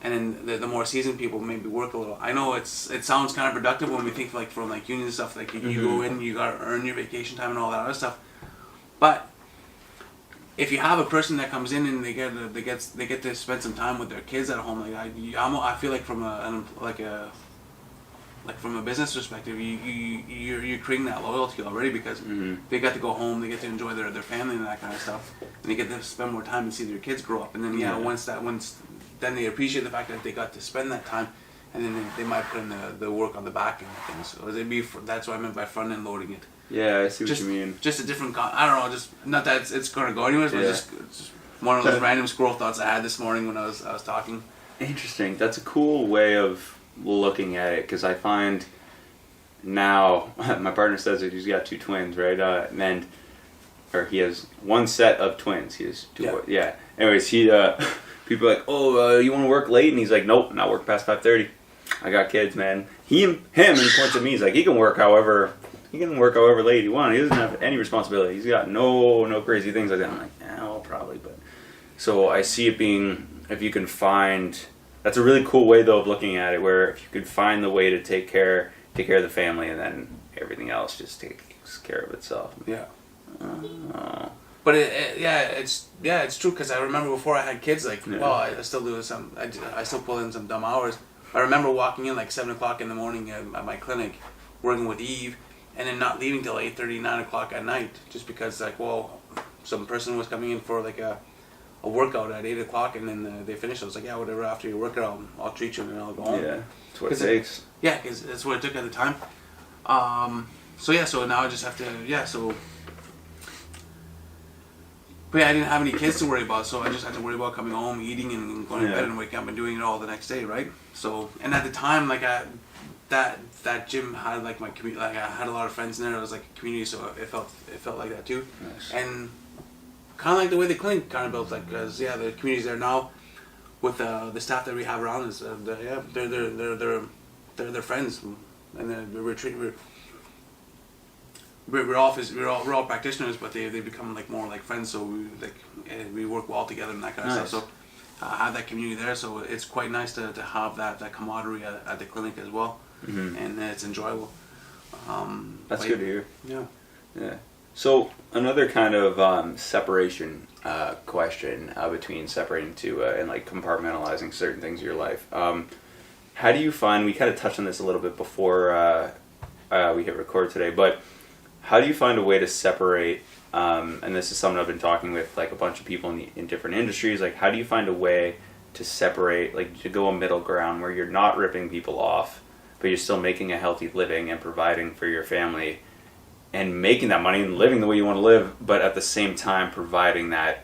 and then the more seasoned people maybe work a little. I know it sounds kind of productive when we think like from like union stuff, like you go in, you gotta earn your vacation time and all that other stuff. But if you have a person that comes in and they get to spend some time with their kids at home, like I feel like from a business perspective, you're creating that loyalty already, because they get to go home, they get to enjoy their family and that kind of stuff, and they get to spend more time and see their kids grow up. And then once then they appreciate the fact that they got to spend that time, and then they might put in the work on the back end of things. So that's what I meant by front end loading it. Yeah, I see what you mean. Just a different, I don't know, just not that it's going to go anyways, but just one of those random squirrel thoughts I had this morning when I was talking. Interesting. That's a cool way of looking at it, because I find now my partner says that he's got 2 twins, right? Or he has one set of twins. He has 2 boys. Yeah. Anyways, people are like, oh, you want to work late? And he's like, nope, not work past 5:30. I got kids, man. Him, and he points at me. He's like, he can work however late he wants. He doesn't have any responsibility. He's got no crazy things like that. I'm like, yeah, well, probably. But so I see it being, if you can find, that's a really cool way though of looking at it, where if you could find the way to take care of the family, and then everything else just takes care of itself. Yeah. But it's true, because I remember before I had kids, like, well, I still do some, I still pull in some dumb hours. I remember walking in like 7 o'clock in the morning at my clinic, working with Eve, and then not leaving till 8:30, 9 o'clock at night, just because like, well, some person was coming in for like a workout at 8 o'clock, and then they finished. I was like, yeah, whatever, after your workout, I'll treat you and then I'll go home. Yeah, that's what it takes. Yeah, because that's what it took at the time. So now I just have to, But I didn't have any kids to worry about, so I just had to worry about coming home, eating, and going to bed and waking up and doing it all the next day, right? So, and at the time, like that gym had like my community, like I had a lot of friends in there. It was like a community, so it felt like that too. Nice. And kind of like the way the clinic kind of built, like, because the community's there now with the staff that we have around us. They're friends, and then we're all practitioners, but they become like more like friends. So we work well together and that kind of stuff. So I have that community there, so it's quite nice to have that camaraderie at the clinic as well, and it's enjoyable. That's good to hear. Yeah. So another kind of separation question between separating to and like compartmentalizing certain things in your life. How do you find, we kind of touched on this a little bit before we hit record today, but how do you find a way to separate, and this is something I've been talking with like a bunch of people in different industries, like how do you find a way to separate, like to go a middle ground where you're not ripping people off, but you're still making a healthy living and providing for your family and making that money and living the way you want to live, but at the same time providing that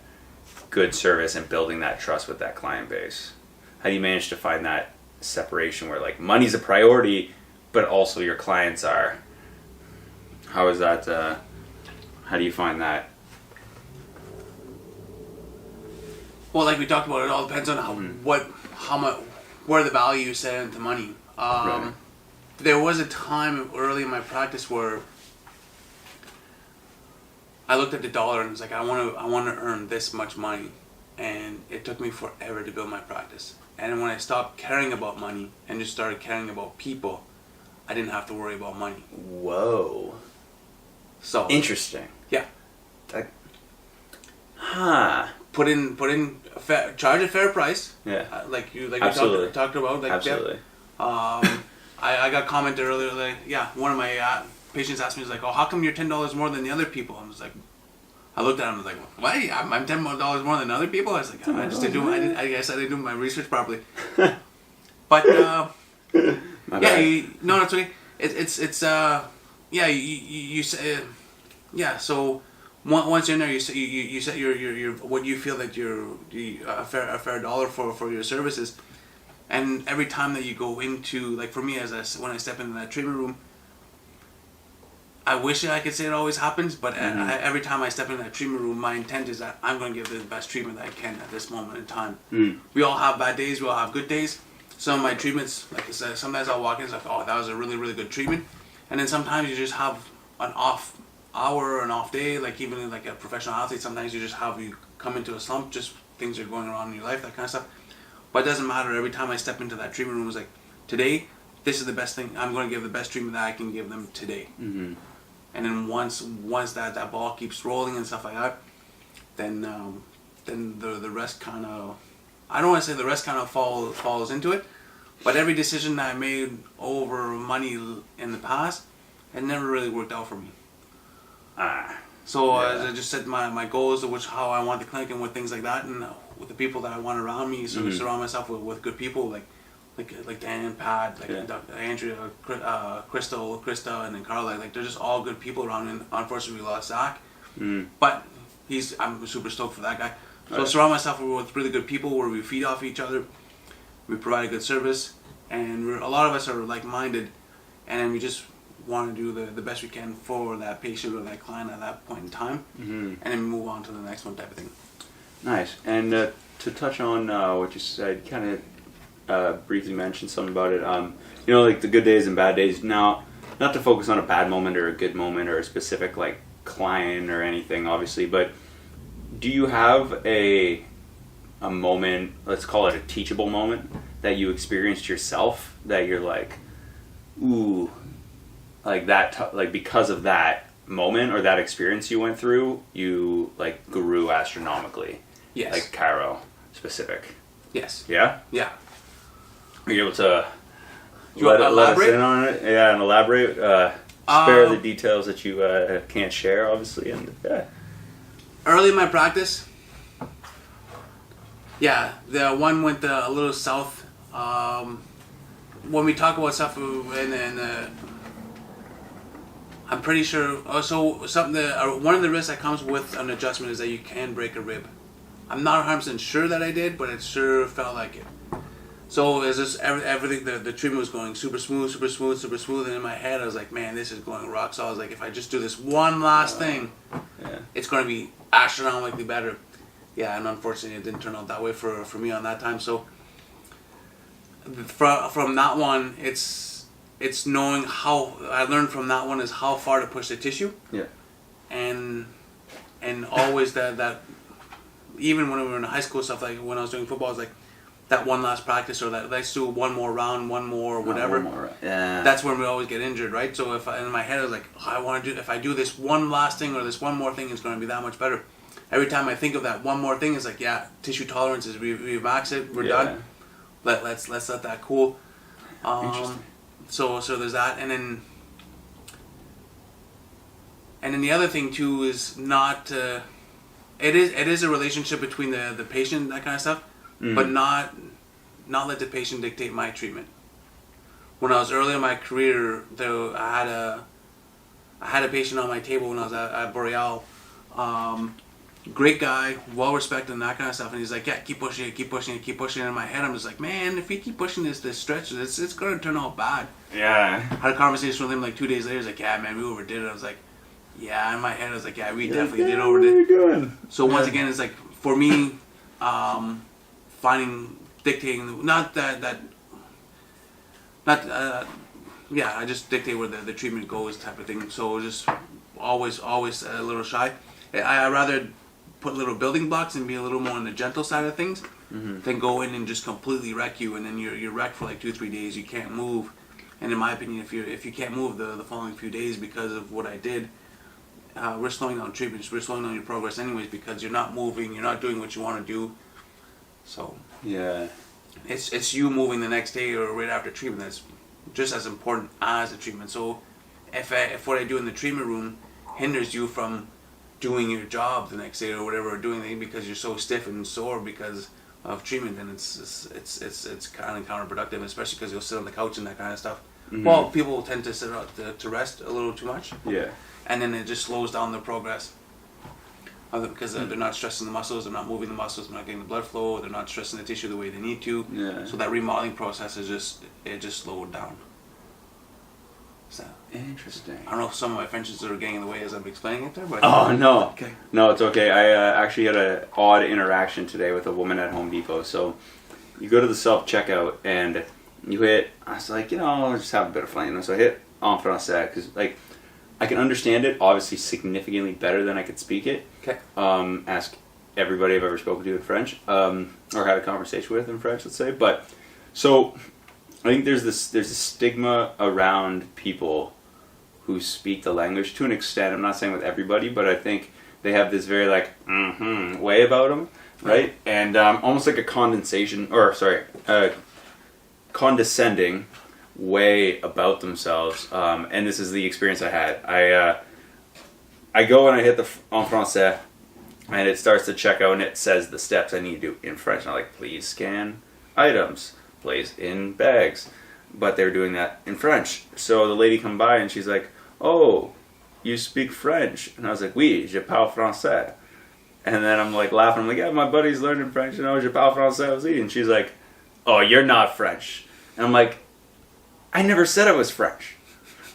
good service and building that trust with that client base? How do you manage to find that separation where like money's a priority, but also your clients are? How is that, how do you find that? Well, like we talked about, it all depends on how much, where the value is set into money. Right. There was a time early in my practice where I looked at the dollar and was like, I want to earn this much money, and it took me forever to build my practice. And when I stopped caring about money and just started caring about people, I didn't have to worry about money. Whoa. So interesting. Yeah. Put in charge a fair price. Yeah. Like we Absolutely. talked about. Like, absolutely. Yeah. I got commented earlier, like, one of my patients asked me, was like, oh, how come you're $10 more than the other people? I was like, I looked at him and was like, what? I'm $10 more than other people? I was like, I guess I didn't do my research properly. But it's okay. You say, so once you're in there, you set your what you feel that you're a fair dollar for your services. And every time that you go into, like for me, when I step into that treatment room, I wish I could say it always happens, but every time I step into that treatment room, my intent is that I'm going to give the best treatment that I can at this moment in time. We all have bad days, we all have good days. Some of my treatments, like I said, sometimes I'll walk in and it's like, oh, that was a really, really good treatment. And then sometimes you just have an off hour or an off day, like even like a professional athlete, sometimes you come into a slump, just things are going on in your life, that kind of stuff. But it doesn't matter. Every time I step into that treatment room, it's like, today, this is the best thing. I'm going to give the best treatment that I can give them today. Mm-hmm. And then once that ball keeps rolling and stuff like that, then the rest kind of, I don't want to say the rest kind of falls into it, but every decision that I made over money in the past, it never really worked out for me. So I just set my goals, of how I want the clinic and with things like that, and with the people that I want around me. So surround myself with good people like Dan, Pat, Dr. Andrea, Crystal, Krista, and then Carla. Like they're just all good people around me. And unfortunately, we lost Zach, but I'm super stoked for that guy. So surround myself with really good people where we feed off each other, we provide a good service, and a lot of us are like-minded, and we just want to do the best we can for that patient or that client at that point in time, and then move on to the next one type of thing. Nice. And to touch on what you said, kind of briefly mentioned something about it. Like the good days and bad days. Now, not to focus on a bad moment or a good moment or a specific like client or anything, obviously, but do you have a moment, let's call it a teachable moment, that you experienced yourself that you're like, ooh, like that, like because of that moment or that experience you went through, you like grew astronomically? Yes. Like Chiro specific. Yes. Yeah? Yeah. Are you able to let us in on it? Yeah, and elaborate. Spare the details that you can't share, obviously. And early in my practice, the one went a little south. When we talk about stuff, and I'm pretty sure. So one of the risks that comes with an adjustment is that you can break a rib. I'm not 100% sure that I did, but it sure felt like it. So it's just everything. The treatment was going super smooth, and in my head I was like, man, this is going rock. So I was like, if I just do this one last thing, it's going to be astronomically better. Yeah, and unfortunately it didn't turn out that way for me on that time. So from that one, it's knowing how I learned from that one is how far to push the tissue. Yeah. And always that even when we were in high school stuff, like when I was doing football, I was like, that one last practice or that let's do one more round, one more whatever. Yeah. That's when we always get injured, right? So in my head I was like, I want to do, if I do this one last thing or this one more thing, it's going to be that much better. Every time I think of that one more thing, it's like, tissue tolerance is we max it, we're done. Let's let that cool. Interesting. So there's that, and then the other thing too is not. It is a relationship between the patient, that kind of stuff, but not let the patient dictate my treatment. When I was early in my career, though, I had a patient on my table when I was at Boreal. Great guy, well respected and that kind of stuff, and he's like, keep pushing it. And in my head I'm just like, man, if we keep pushing this stretch, it's gonna turn out bad. Yeah. Had a conversation with him like 2 days later. He's like, yeah, man, we overdid it. I was like, yeah. In my head I was like, yeah, we definitely did overdid. What are you doing? So once again, it's like for me, dictating, I just dictate where the treatment goes type of thing. So just always a little shy. I rather put little building blocks and be a little more on the gentle side of things than go in and just completely wreck you, and then you're wrecked for like 2-3 days. You can't move. And in my opinion, if you can't move the following few days because of what I did, we're slowing down treatments. We're slowing down your progress anyways because you're not moving. You're not doing what you want to do. So it's you moving the next day or right after treatment that's just as important as the treatment. So if what I do in the treatment room hinders you from doing your job the next day or whatever, or doing it because you're so stiff and sore because of treatment, then it's kind of counterproductive, especially because you'll sit on the couch and that kind of stuff. Well, people tend to sit out to rest a little too much. Yeah. And then it just slows down their progress. Because they're not stressing the muscles, they're not moving the muscles, they're not getting the blood flow, they're not stressing the tissue the way they need to. Yeah. So that remodeling process is just slowed down. So interesting. I don't know if some of my Frenches are getting in the way as I'm explaining it there, but no. Okay. No, it's okay. I actually had an odd interaction today with a woman at Home Depot. So you go to the self-checkout and you hit, I was like, I'll just have a bit of fun. So I hit en français because I can understand it obviously significantly better than I could speak it. Okay. Ask everybody I've ever spoken to in French, or had a conversation with in French, let's say. But so I think there's a stigma around people who speak the language to an extent. I'm not saying with everybody, but I think they have this very like way about them, right? And almost like a condescending way about themselves. And this is the experience I had. I go and I hit the en français, and it starts to check out, and it says the steps I need to do in French. And I'm like, please scan items, place in bags. But they're doing that in French. So the lady come by and she's like, oh, you speak French? And I was like, oui, je parle français. And then I'm like laughing. I'm like, yeah, my buddy's learning French. Je parle français aussi. And she's like, oh, you're not French. And I'm like, I never said I was French.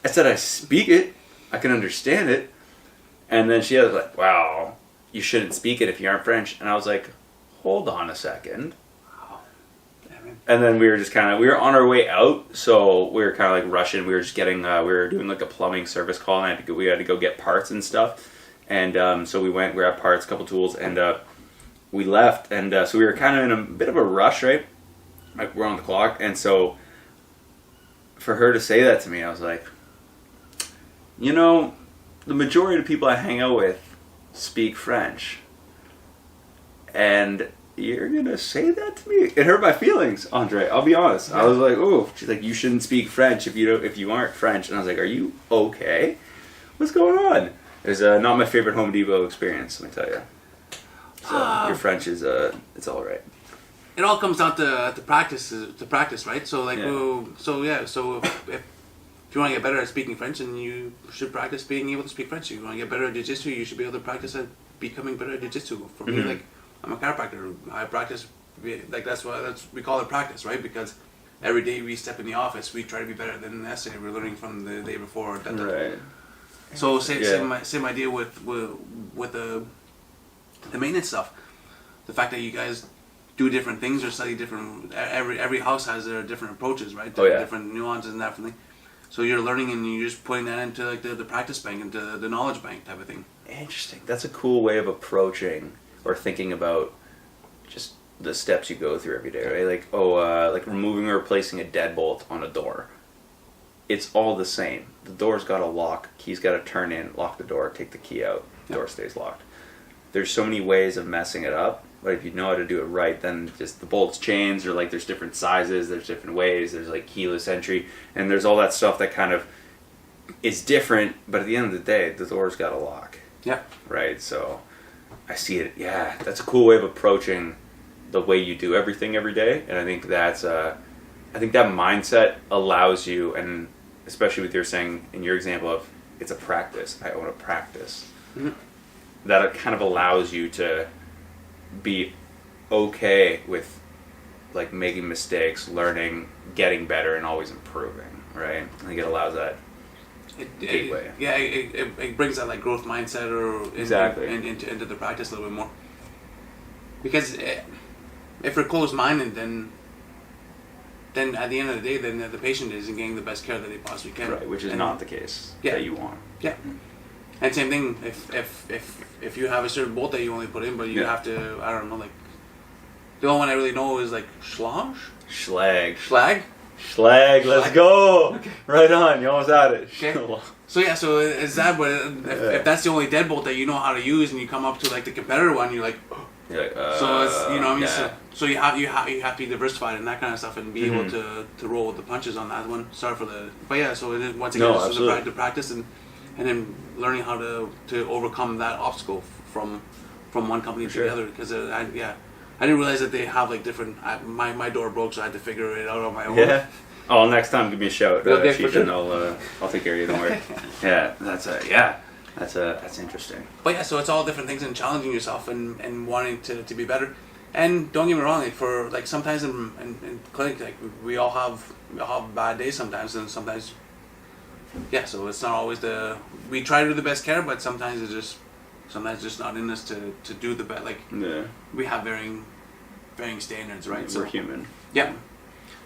I said I speak it. I can understand it. And then she was like, wow, you shouldn't speak it if you aren't French. And I was like, hold on a second. And then we were just we were on our way out, so we were kind of like rushing. We were just getting, we were doing like a plumbing service call, and we had to go get parts and stuff. And so we went, we had parts, a couple tools, and we left. And so we were kind of in a bit of a rush, right? Like we're on the clock. And so for her to say that to me, I was like, you know, the majority of the people I hang out with speak French. And you're gonna say that to me? It hurt my feelings, Andre. I'll be honest. I was like, oh. She's like, you shouldn't speak French if you aren't French. And I was like, are you okay? What's going on? It was not my favorite Home Depot experience. Let me tell you. So your French is it's all right. It all comes down to practice, right? So like, So if you want to get better at speaking French, then you should practice being able to speak French. If you want to get better at jiu-jitsu, you should be able to practice at becoming better at jiu-jitsu. For me, like, I'm a chiropractor. I practice, like we call it practice, right? Because every day we step in the office, we try to be better than yesterday. We're learning from the day before. Right. So same idea with the maintenance stuff. The fact that you guys do different things or study different. Every house has their different approaches, right? Different nuances and that thing. So you're learning and you're just putting that into like the practice bank, into the knowledge bank type of thing. Interesting. That's a cool way of approaching or thinking about just the steps you go through every day, right? Like, like removing or replacing a deadbolt on a door. It's all the same. The door's got a lock, key's got to turn in, lock the door, take the key out, door stays locked. There's so many ways of messing it up, but if you know how to do it right, then just the bolts change, or like there's different sizes, there's different ways, there's like keyless entry, and there's all that stuff that kind of is different, but at the end of the day, the door's got a lock. Yeah. Right, so I see it. Yeah, that's a cool way of approaching the way you do everything every day, and I think that's I think that mindset allows you, and especially with your saying in your example of it's a practice. I own a practice. Mm-hmm. That it kind of allows you to be okay with like making mistakes, learning, getting better, and always improving. Right? I think it allows that. Gateway. It brings that like growth mindset into the practice a little bit more. Because if you're closed-minded, then at the end of the day, then the patient isn't getting the best care that they possibly can. Right, which is not the case that you want. Yeah. And same thing, if you have a certain bolt that you only put in, but you have to, I don't know, like, the only one I really know is like Schlag? Schlag, let's go! Okay. Right on, you almost had it. Okay. So is that, but if that's the only deadbolt that you know how to use, and you come up to like the competitor one, you're like, so it's, you know what I mean? So you have to be diversified and that kind of stuff, and be able to roll with the punches on that one. Sorry for the, but yeah. So it is, once again, the practice and then learning how to overcome that obstacle from one company to the other. Because I didn't realize that they have like different. My door broke, so I had to figure it out on my own. Yeah. Oh, next time give me a shout, Chief, and I'll take care of you. Don't worry. Yeah, that's interesting. But yeah, so it's all different things and challenging yourself and wanting to be better. And don't get me wrong, like for like sometimes in clinic, like we all have bad days sometimes, and sometimes so it's not always we try to do the best care, but sometimes it's just not in us to do the best. Like we have varying standards, right? We're human. Yeah.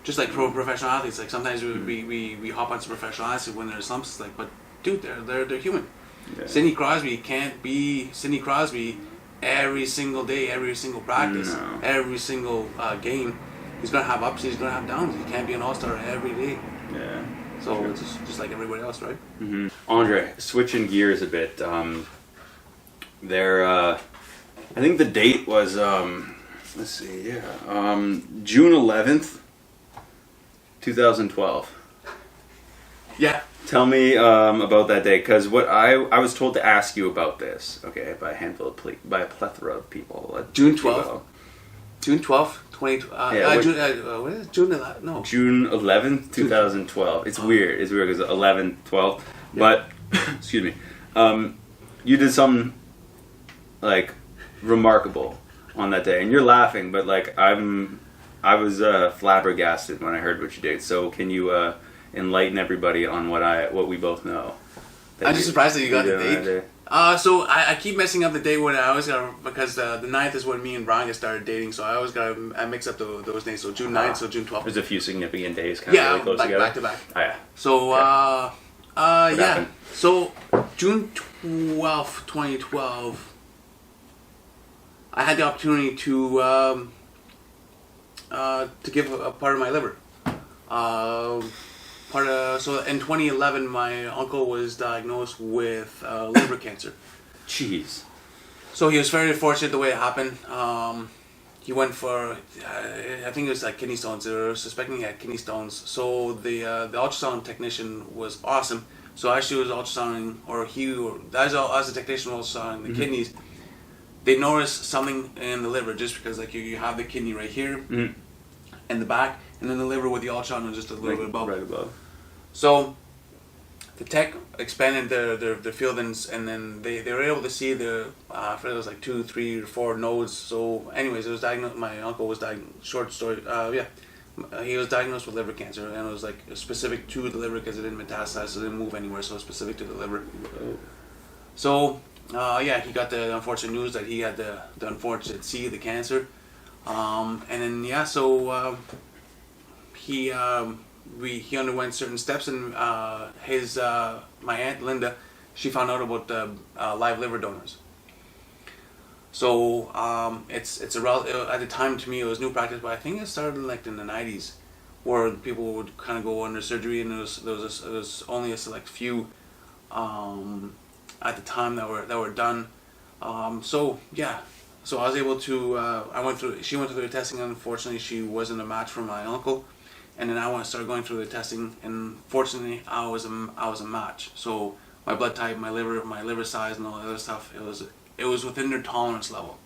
Just like professional athletes, like sometimes we hop on some professional athletes when there's slumps. It's like, but dude, they're human. Yeah. Sidney Crosby can't be Sidney Crosby every single day, every single practice, No. every single game. He's gonna have ups, he's gonna have downs. He can't be an all-star every day. Yeah. So Sure. it's just like everybody else, right? Andre, switching gears a bit. I think the date was let's see, June 11th, 2012. Yeah. Tell me about that day, because what I was told to ask you about this, okay, by a handful of by a plethora of people. June 12th. June 12th, 20. Yeah, June. What is it? June 11th? No. June 11th, 2012. It's weird. It's weird because 11, 12. But, excuse me. You did something, like, remarkable on that day. And you're laughing, but, like, I was flabbergasted when I heard what you did. So can you enlighten everybody on what we both know? I'm just surprised that you got the did on that date. day? So I keep messing up the date when I always got, because the 9th is when me and Brian started dating, so I always got I mix up those days. So June 9th, so June 12th. There's a few significant days kind of Yeah, really close back together. to back. Oh, yeah. So yeah. happened? So June 12th, 2012, I had the opportunity to give a part of my liver. So in 2011, my uncle was diagnosed with liver cancer. Jeez. So he was very fortunate the way it happened. He went for, I think it was like kidney stones. They were suspecting he had kidney stones. So the ultrasound technician was awesome. So as she was ultrasounding, as the technician was ultrasounding the kidneys, they noticed something in the liver, just because like you have the kidney right here in the back, and then the liver with the ultrasound was just a little bit above. Right above. So the tech expanded their field, and then they were able to see I forget, it was like 2, 3, or 4 nodes. So anyways, it was diagnosed. My uncle was diagnosed. Short story. He was diagnosed with liver cancer, and it was like specific to the liver because it didn't metastasize, so it didn't move anywhere. So it was specific to the liver. Oh. So he got the unfortunate news that he had the unfortunate C, the cancer, and then he underwent certain steps, and my aunt Linda, she found out about live liver donors. So it's at the time, to me it was new practice, but I think it started like in the 90s, where people would kind of go under surgery, and there was only a select few at the time that were done. So I was able to. She went through the testing, and unfortunately she wasn't a match for my uncle. And then I started going through the testing, and fortunately I was a match. So my blood type, my liver size, and all the other stuff, it was within their tolerance level.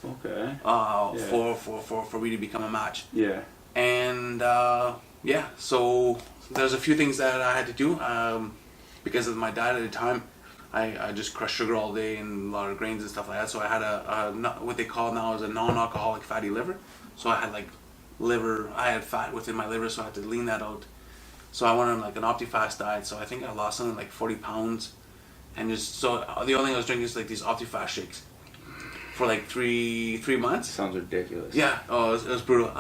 Okay. For me to become a match. Yeah. And so there's a few things that I had to do because of my diet at the time. I just crushed sugar all day and a lot of grains and stuff like that. So I had what they call now is a non-alcoholic fatty liver. So I had like I had fat within my liver, so I had to lean that out. So I went on like an OptiFast diet. So I think I lost something like 40 pounds, and the only thing I was drinking is like these OptiFast shakes for like three months. Sounds ridiculous. Yeah. Oh, it was brutal.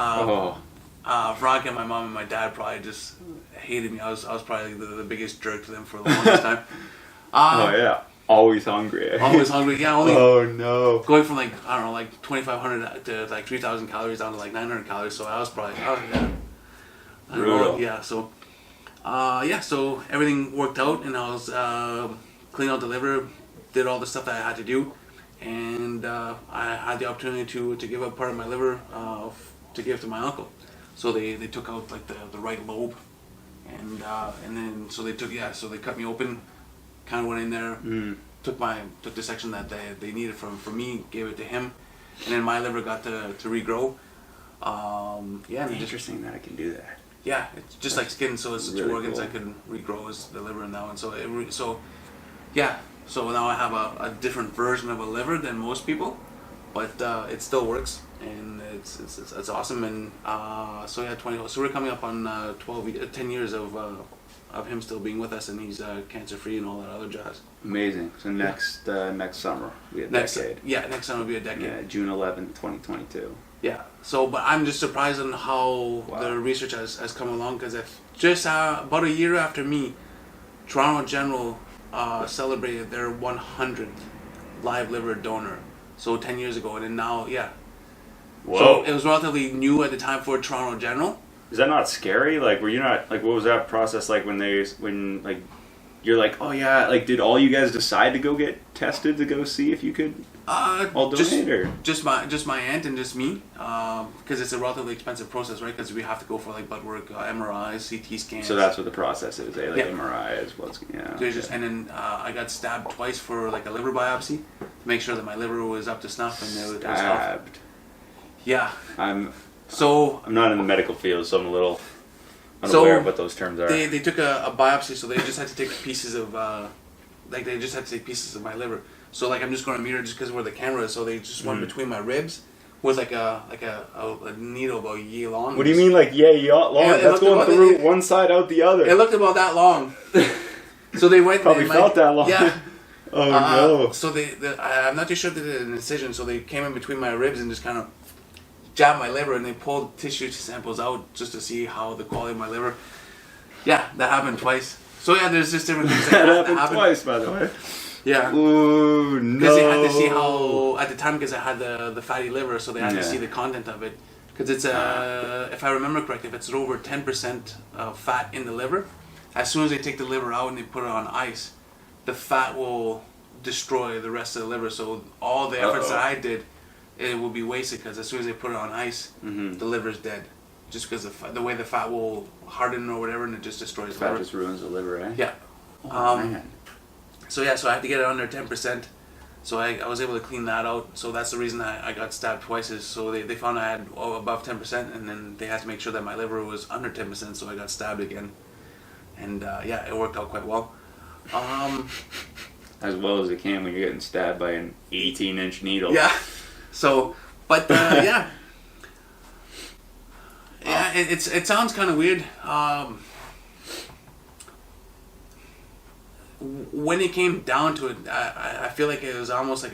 Veronica, my mom and my dad probably just hated me. I was probably the biggest jerk to them for the longest time. Oh yeah. Always hungry. Always hungry. Yeah. Oh no. Going from like, I don't know, like 2,500 to like 3,000 calories down to like 900 calories. So I was probably brutal. Yeah. So so everything worked out, and I was cleaning out the liver, did all the stuff that I had to do, and I had the opportunity to give up part of my liver to give to my uncle. So they took out like the right lobe, and then so they cut me open, kind of went in there, took the section that they needed from me, gave it to him, and then my liver got to regrow. Interesting that I can do that. Yeah, it's just like skin, so it's really two organs cool. I can regrow is the liver and that one. So so now I have a different version of a liver than most people, but it still works, and it's awesome. And so 20. So we're coming up on 10 years of him still being with us, and he's cancer free and all that other jazz. Amazing. So next summer we have decade. Next summer will be a decade. Yeah, June 11th, 2022. Yeah. So, but I'm just surprised on how the research has come along, because just about a year after me, Toronto General celebrated their 100th live liver donor. So 10 years ago, and then now, yeah. Whoa. So it was relatively new at the time for Toronto General. Is that not scary? Like, were you not, like, what was that process like when like, you're like, oh yeah, like, did all you guys decide to go get tested to go see if you could all donate, or? Just my aunt and just me, because it's a relatively expensive process, right? Because we have to go for like blood work, MRIs, CT scans. So that's what the process is, eh? Like Yeah. MRI is what's, yeah. There's just, and then I got stabbed twice for like a liver biopsy to make sure that my liver was up to snuff and it was healthy. Stabbed. Yeah. I'm So not in the medical field, so I'm a little unaware of what those terms are. they took a biopsy, so they just had to take pieces of they just had to take pieces of my liver. So like I'm just going to mirror just because where the camera is, so they just went between my ribs with like a needle about yay long. What do you mean, like, long? Yeah, That's going through one side out the other. It looked about that long. So they went. Probably felt that long. Yeah. Oh no. So I'm not too sure if they did an incision. So they came in between my ribs and just kind of jabbed my liver, and they pulled tissue samples out just to see how the quality of my liver. Yeah, that happened twice. So yeah, there's just different things That that happened twice, by the way. Yeah. Ooh, no. Because they had to see how, at the time, because I had the fatty liver, so they had to Yeah. see the content of it. Because it's, if I remember correctly, if it's over 10% of fat in the liver, as soon as they take the liver out and they put it on ice, the fat will destroy the rest of the liver. So all the efforts that I did, it will be wasted, because as soon as they put it on ice, the liver's dead. Just because the way the fat will harden or whatever, and it just destroys the Fat liver. just ruins the liver, eh? Yeah. Oh, man. So yeah, so I had to get it under 10%. So I was able to clean that out. So that's the reason I got stabbed twice, is so they found I had above 10%, and then they had to make sure that my liver was under 10%, so I got stabbed again. And yeah, it worked out quite well. As well as it can when you're getting stabbed by an 18-inch needle. Yeah. So, but yeah. Yeah, it sounds kind of weird. When it came down to it, I feel like it was almost like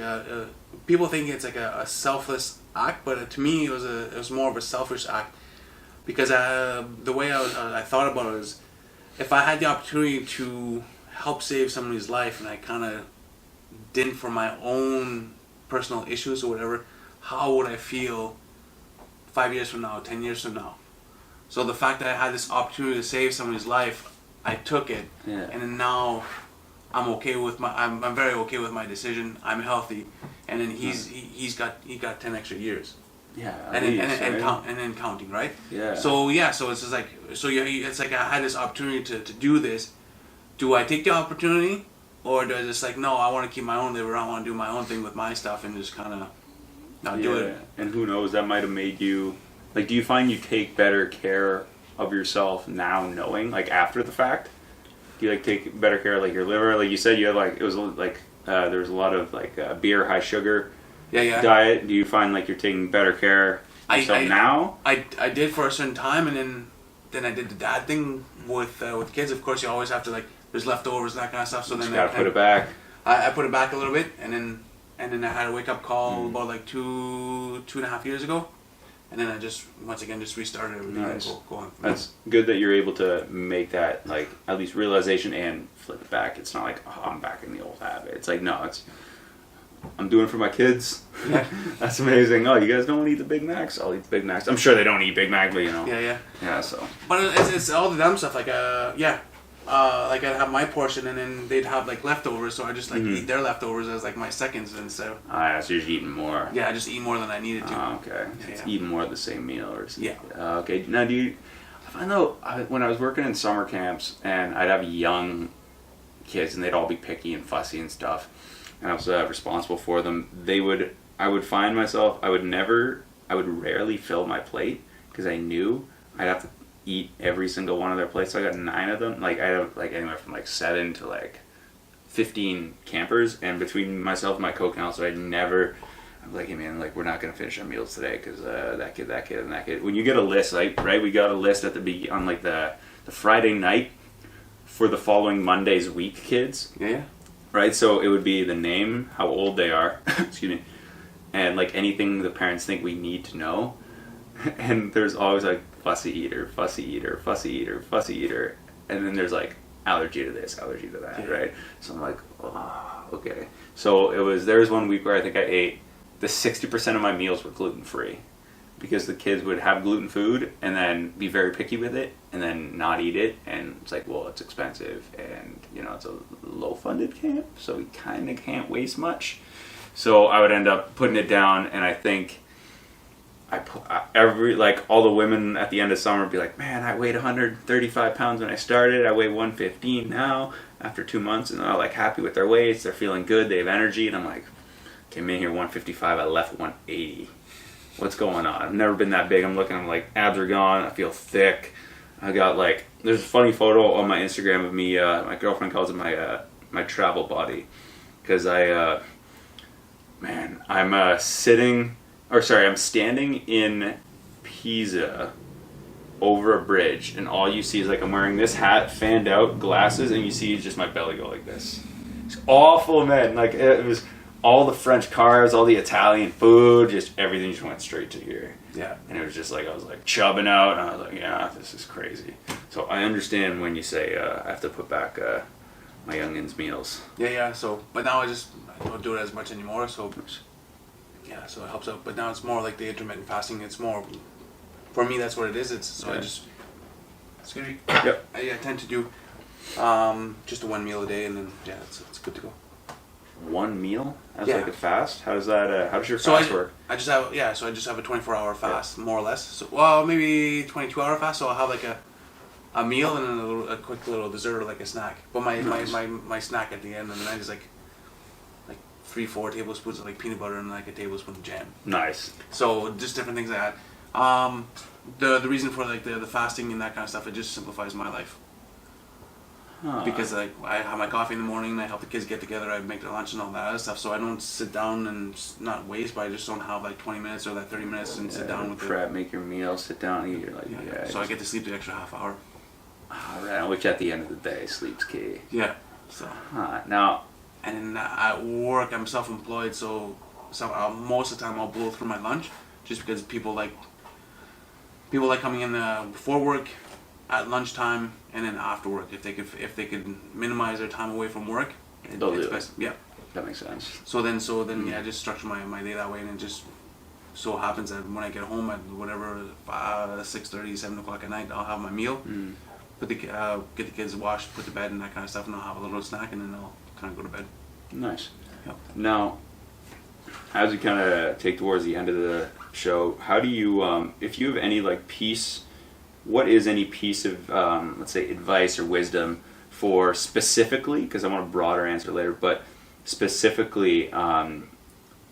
people think it's like a selfless act, but to me it was more of a selfish act, because the way I thought about it is, if I had the opportunity to help save somebody's life and I kind of didn't for my own personal issues or whatever, how would I feel 5 years from now, 10 years from now? So the fact that I had this opportunity to save somebody's life, I took it, and then now I'm okay with I'm very okay with my decision. I'm healthy, and then he got 10 extra years. Yeah. And then counting, right? Yeah. So yeah, so it's just like, it's like I had this opportunity to do this. Do I take the opportunity, or do I just like, no, I want to keep my own liver, I want to do my own thing with my stuff and just kind of not do it. And who knows, that might have made you, like, do you find you take better care of yourself now, knowing, like, after the fact? Do you like take better care of like your liver? Like you said, you had like, it was like there was a lot of like beer, high sugar diet. Do you find like you're taking better care of yourself now? I did for a certain time, and then I did the dad thing with kids. Of course, you always have to, like, there's leftovers and that kind of stuff. So You then just gotta put it back. I put it back a little bit, and then I had a wake up call about like 2.5 years ago. And then I just, once again, just restarted everything. Nice. And go on. That's good that you're able to make that, like, at least realization and flip it back. It's not like, oh, I'm back in the old habit. It's like, no, I'm doing it for my kids. Yeah. That's amazing. Oh, you guys don't eat the Big Macs? I'll eat the Big Macs. I'm sure they don't eat Big Mac, but you know. Yeah. Yeah, so. But it's all the dumb stuff. Like, like I'd have my portion, and then they'd have like leftovers, so I just like eat their leftovers as like my seconds instead of. Yeah, so you're just eating more. Yeah, I just eat more than I needed to. Oh, okay. Yeah, It's eating more of the same meal, or yeah. Okay. Now, I find though, when I was working in summer camps, and I'd have young kids, and they'd all be picky and fussy and stuff, and I was responsible for them. I would find myself, I would rarely fill my plate, because I knew I'd have to eat every single one of their plates. So I got 9 of them. Like, I have like anywhere from like 7 to like 15 campers, and between myself and my co-counselor, I'm like, hey man, like, we're not gonna finish our meals today because that kid, and that kid. When you get a list, like, right, we got a list at on like the Friday night for the following Monday's week kids. Yeah. Right, so it would be the name, how old they are, excuse me, and like anything the parents think we need to know. And there's always like fussy eater, and then there's like allergy to this, allergy to that, right? So I'm like, oh, okay. So there was one week where I think I ate the 60% of my meals were gluten-free because the kids would have gluten food and then be very picky with it and then not eat it, and it's like, well, it's expensive and it's a low-funded camp, so we kind of can't waste much. So I would end up putting it down, and I think all the women at the end of summer would be like, man, I weighed 135 pounds when I started, I weigh 115 now after 2 months, and they're all like happy with their weights, they're feeling good, they have energy, and I'm like, came in here 155, I left 180. What's going on? I've never been that big. I'm looking, I'm like, abs are gone, I feel thick. I got there's a funny photo on my Instagram of me, my girlfriend calls it my travel body, because I'm standing in Pisa over a bridge, and all you see is I'm wearing this hat, fanned out, glasses, and you see just my belly go like this. It's awful, man. It was all the French cars, all the Italian food, just everything just went straight to here. Yeah. And it was just I was chubbing out, and I was like, yeah, this is crazy. So I understand when you say I have to put back my youngins' meals. Yeah. So, but now I don't do it as much anymore. So, yeah, so it helps out. But now it's more like the intermittent fasting. It's more, for me, that's what it is. It's good. Yep. I tend to do just a 1 meal a day, and then it's good to go. 1 meal as Yeah. a fast? How does that? How does your fast work? I just have a 24-hour fast, more or less. So maybe 22-hour fast. So I'll have a meal and then a quick little dessert or a snack. But my snack at the end of the night is like 3-4 tablespoons of peanut butter and a tablespoon of jam. Nice. So just different things like that. The reason for the fasting and that kind of stuff, it just simplifies my life. Huh. Because I have my coffee in the morning, I help the kids get together, I make their lunch and all that other stuff, so I don't sit down and not waste, but I just don't have 20 minutes or 30 minutes and sit down with prep, make your meal, sit down, eat. So I get to sleep the extra half hour. Alright, which at the end of the day, sleep's key. Yeah. So. Now. And then at work, I'm self-employed, so most of the time I'll blow through my lunch, just because people like coming in before work, at lunchtime, and then after work. If they could minimize their time away from work, They'll do it's it. best. Yeah. That makes sense. So then I just structure my day that way, and it just so happens that when I get home at whatever 6:30, 7 o'clock at night, I'll have my meal, get the kids washed, put to bed, and that kind of stuff, and I'll have a little snack, and then I'll kind of go to bed. Nice. Yep. Now, as we kind of take towards the end of the show, how do you, if you have any what is any piece of, let's say, advice or wisdom for specifically, because I want a broader answer later, but specifically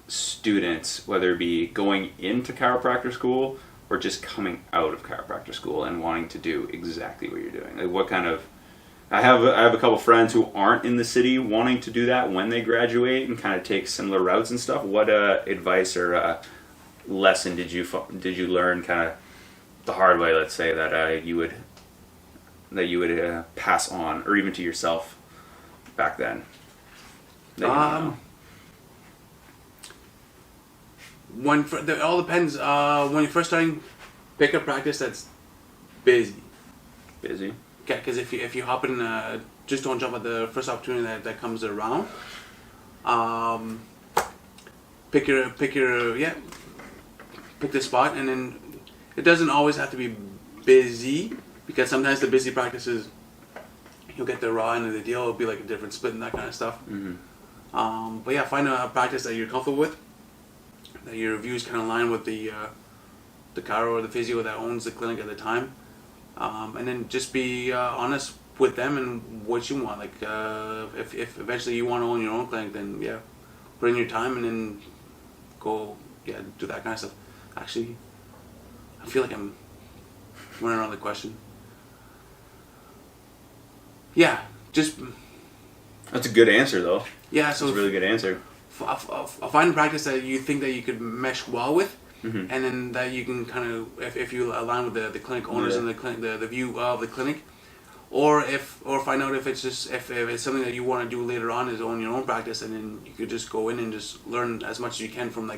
students, whether it be going into chiropractor school or just coming out of chiropractor school and wanting to do exactly what you're doing? What kind of, I have a couple friends who aren't in the city wanting to do that when they graduate and kind of take similar routes and stuff. What advice or lesson did you learn kind of the hard way, let's say, that you would pass on, or even to yourself back then? It all depends. When you're first starting, pick a practice that's busy. Busy. Okay, because if you hop in, just don't jump at the first opportunity that comes around. Pick the spot, and then it doesn't always have to be busy, because sometimes the busy practices, you'll get the raw end of the deal. It'll be a different split and that kind of stuff. Mm-hmm. But yeah, find a practice that you're comfortable with, that your views kind of align with the chiro or the physio that owns the clinic at the time, and then just be honest with them and what you want. If eventually you want to own your own clinic, then yeah, put in your time and then go do that kind of stuff. Actually, I feel like I'm running around the question. Yeah, just. That's a good answer, though. Yeah, so it's a really good answer. Find a practice that you think that you could mesh well with, mm-hmm. and then that you can kind of, if you align with the clinic owners and the view of the clinic, or find out if it's something that you want to do later on is own your own practice, and then you could just go in and just learn as much as you can from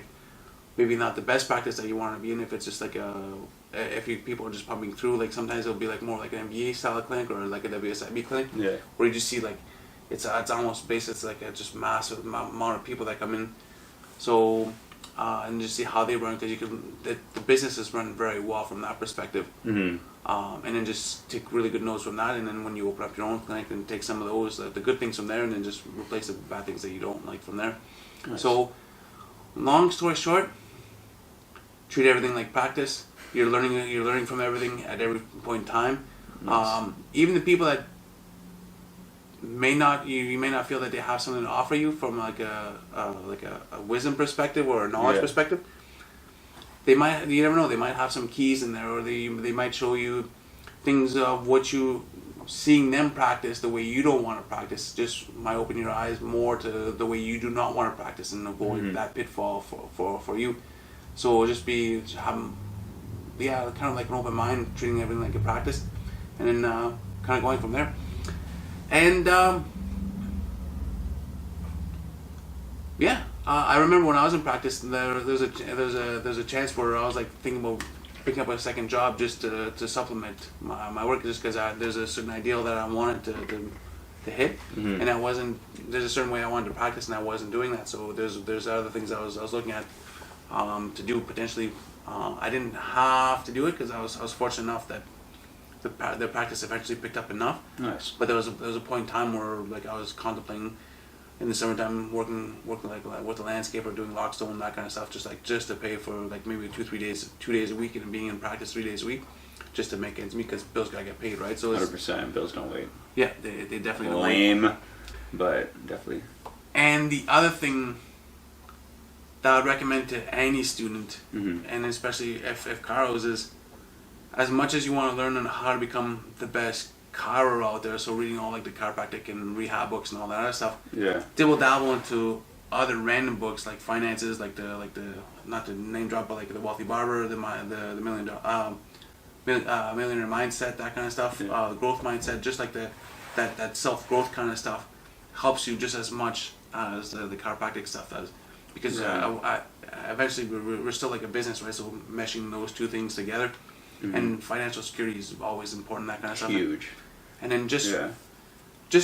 maybe not the best practice that you want to be in. If it's just people are just pumping through, sometimes it'll be more like an MBA style clinic or like a WSIB clinic, where you just see it's almost based, it's just massive amount of people that come in. So and just see how they run, because the businesses run very well from that perspective. Mm-hmm. And then just take really good notes from that, and then when you open up your own clinic, and take some of those the good things from there, and then just replace the bad things that you don't like from there. Nice. So, long story short, treat everything like practice. You're learning from everything at every point in time. Nice. Even the people that may not you may not feel that they have something to offer you from like a wisdom perspective or a knowledge perspective. You never know, they might have some keys in there, or they might show you things of what you seeing them practice the way you don't want to practice. Just might open your eyes more to the way you do not want to practice, and avoid that pitfall for you. So just have kind of like an open mind, treating everything like a practice, and then kind of going from there. And I remember when I was in practice, there's a chance where I was like thinking about picking up a second job just to supplement my work, just because there's a certain ideal that I wanted to hit, and there's a certain way I wanted to practice, and I wasn't doing that. So there's other things I was looking at to do potentially. I didn't have to do it because I was fortunate enough that the practice eventually picked up enough. Nice. But there was a point in time where like I was contemplating in the summertime working like with the landscaper, doing lockstone, that kind of stuff, just to pay for like maybe 2 days a week, and being in practice 3 days a week, just to make ends meet, because bills gotta get paid, right? So 100%. Bills don't wait. Yeah, they definitely don't wait. Lame, but definitely. And the other thing that I would recommend to any student, and especially if chiros, is as much as you want to learn on how to become the best chiro out there, so reading all like the chiropractic and rehab books and all that other stuff, dibble dabble into other random books like finances, like the not to name drop, but like the Wealthy Barber, the millionaire mindset, that kind of stuff, the growth mindset, just like that self growth kind of stuff, helps you just as much as the chiropractic stuff does, because eventually we're still like a business, right? So meshing those two things together. And financial security is always important, that kind of stuff. Huge. And then just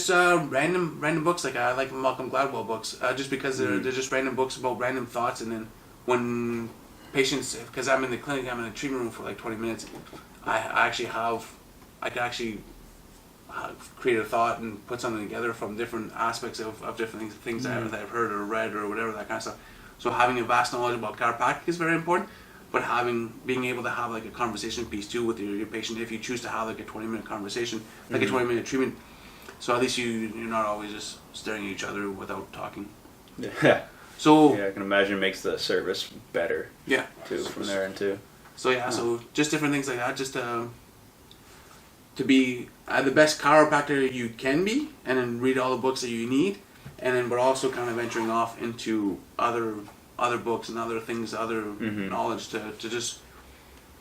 random books, like I like Malcolm Gladwell books, just because they're just random books about random thoughts. And then when patients, because I'm in the clinic, I'm in the treatment room for like 20 minutes, I can actually create a thought and put something together from different aspects of different things that I've heard or read or whatever, that kind of stuff. So having a vast knowledge about chiropractic is very important. But being able to have like a conversation piece too with your patient, if you choose to have like a 20-minute conversation, like a 20-minute treatment, so at least you're not always just staring at each other without talking. Yeah. So I can imagine it makes the service better. Yeah. Too, from there and too. So so just different things like that, just to be the best chiropractor you can be, and then read all the books that you need, and then but also kind of venturing off into other books and other things, other knowledge to just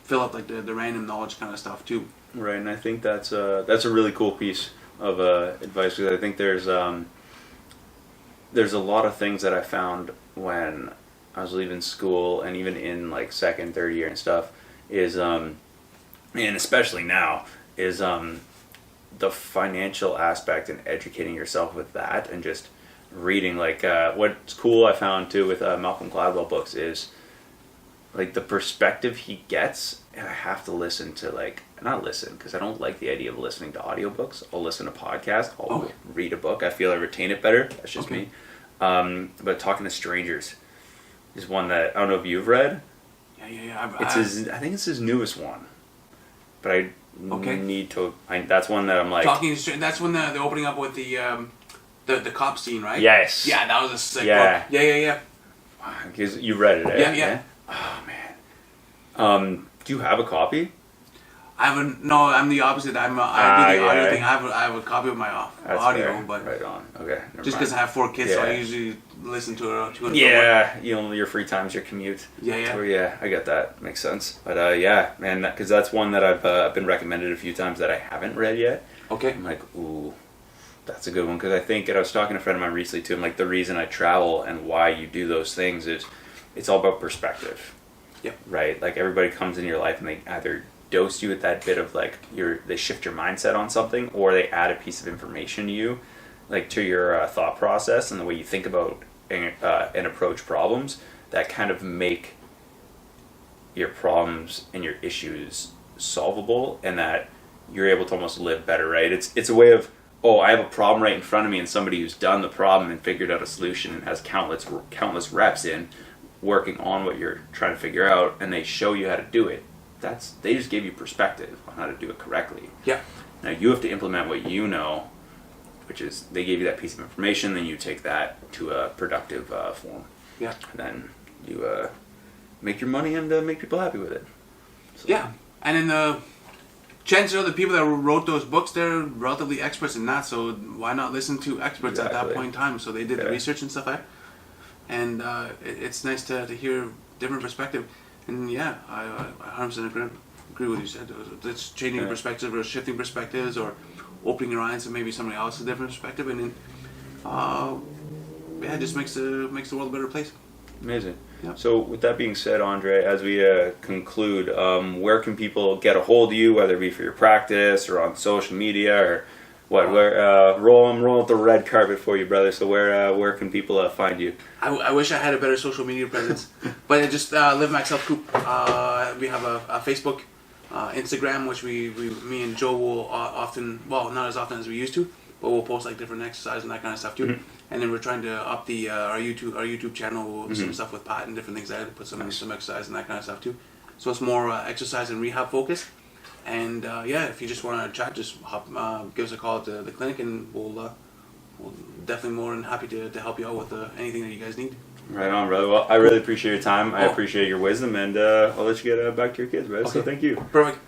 fill up like the random knowledge kind of stuff too. Right, and I think that's a really cool piece of advice, because I think there's a lot of things that I found when I was leaving school, and even in like second, third year and stuff, is and especially now, is the financial aspect and educating yourself with that, and just reading like what's cool I found too with Malcolm Gladwell books is like the perspective he gets. And I have to listen to not listen, because I don't like the idea of listening to audiobooks. I'll listen to podcasts, I'll read a book. I feel I retain it better. That's just me. But talking to strangers is one that I don't know if you've read. Yeah. I think it's his newest one, but I need to. That's one that I'm like that's when they're opening up with the cop scene, right? Yes. Yeah, that was a sick book. Yeah. Because you read it, eh? Yeah. Oh man. Do you have a copy? No, I'm the opposite. I do the audio thing. I have a copy of my audio, fair. but right on. Okay. Just because I have 4 kids, so I usually listen to it. Your free time's your commute. Yeah. So, I get that. Makes sense. But man, because that's one that I've been recommended a few times that I haven't read yet. Okay. I'm like, ooh. That's a good one, because I think, and I was talking to a friend of mine recently too, I'm like, the reason I travel and why you do those things is it's all about perspective. Yep. Right? Like, everybody comes into your life and they either dose you with that bit of like they shift your mindset on something, or they add a piece of information to you, like to your thought process and the way you think about and approach problems. that kind of make your problems and your issues solvable, and that you're able to almost live better, right? It's a way of, oh, I have a problem right in front of me, and somebody who's done the problem and figured out a solution and has countless reps in working on what you're trying to figure out, and they show you how to do it. They just gave you perspective on how to do it correctly. Yeah. Now you have to implement what you know, which is they gave you that piece of information, then you take that to a productive form. Yeah. And then you make your money and make people happy with it. So, yeah. And then the chances are the people that wrote those books, they're relatively experts in that, so why not listen to experts at that point in time? So they did the research and stuff like that. And it's nice to hear different perspective. And yeah, I 100% agree with what you said. It's changing perspectives or shifting perspectives or opening your eyes to maybe somebody else's different perspective. And then, it just makes the world a better place. Amazing. Yep. So with that being said, Andre, as we conclude, where can people get a hold of you, whether it be for your practice or on social media or what? I'm rolling the red carpet for you, brother. So where can people find you? I wish I had a better social media presence, but just Live Max Health Group. We have a Facebook, Instagram, which me and Joe will often, well, not as often as we used to, but we'll post like different exercises and that kind of stuff too. Mm-hmm. And then we're trying to up the our YouTube channel with some stuff with Pat and different things there to put some exercise and that kind of stuff too. So it's more exercise and rehab focused. And if you just want to chat, just give us a call at the clinic, and we'll definitely more than happy to help you out with anything that you guys need. Right on, brother. Well, I really appreciate your time. I appreciate your wisdom, and I'll let you get back to your kids, brother. Okay. So thank you. Perfect.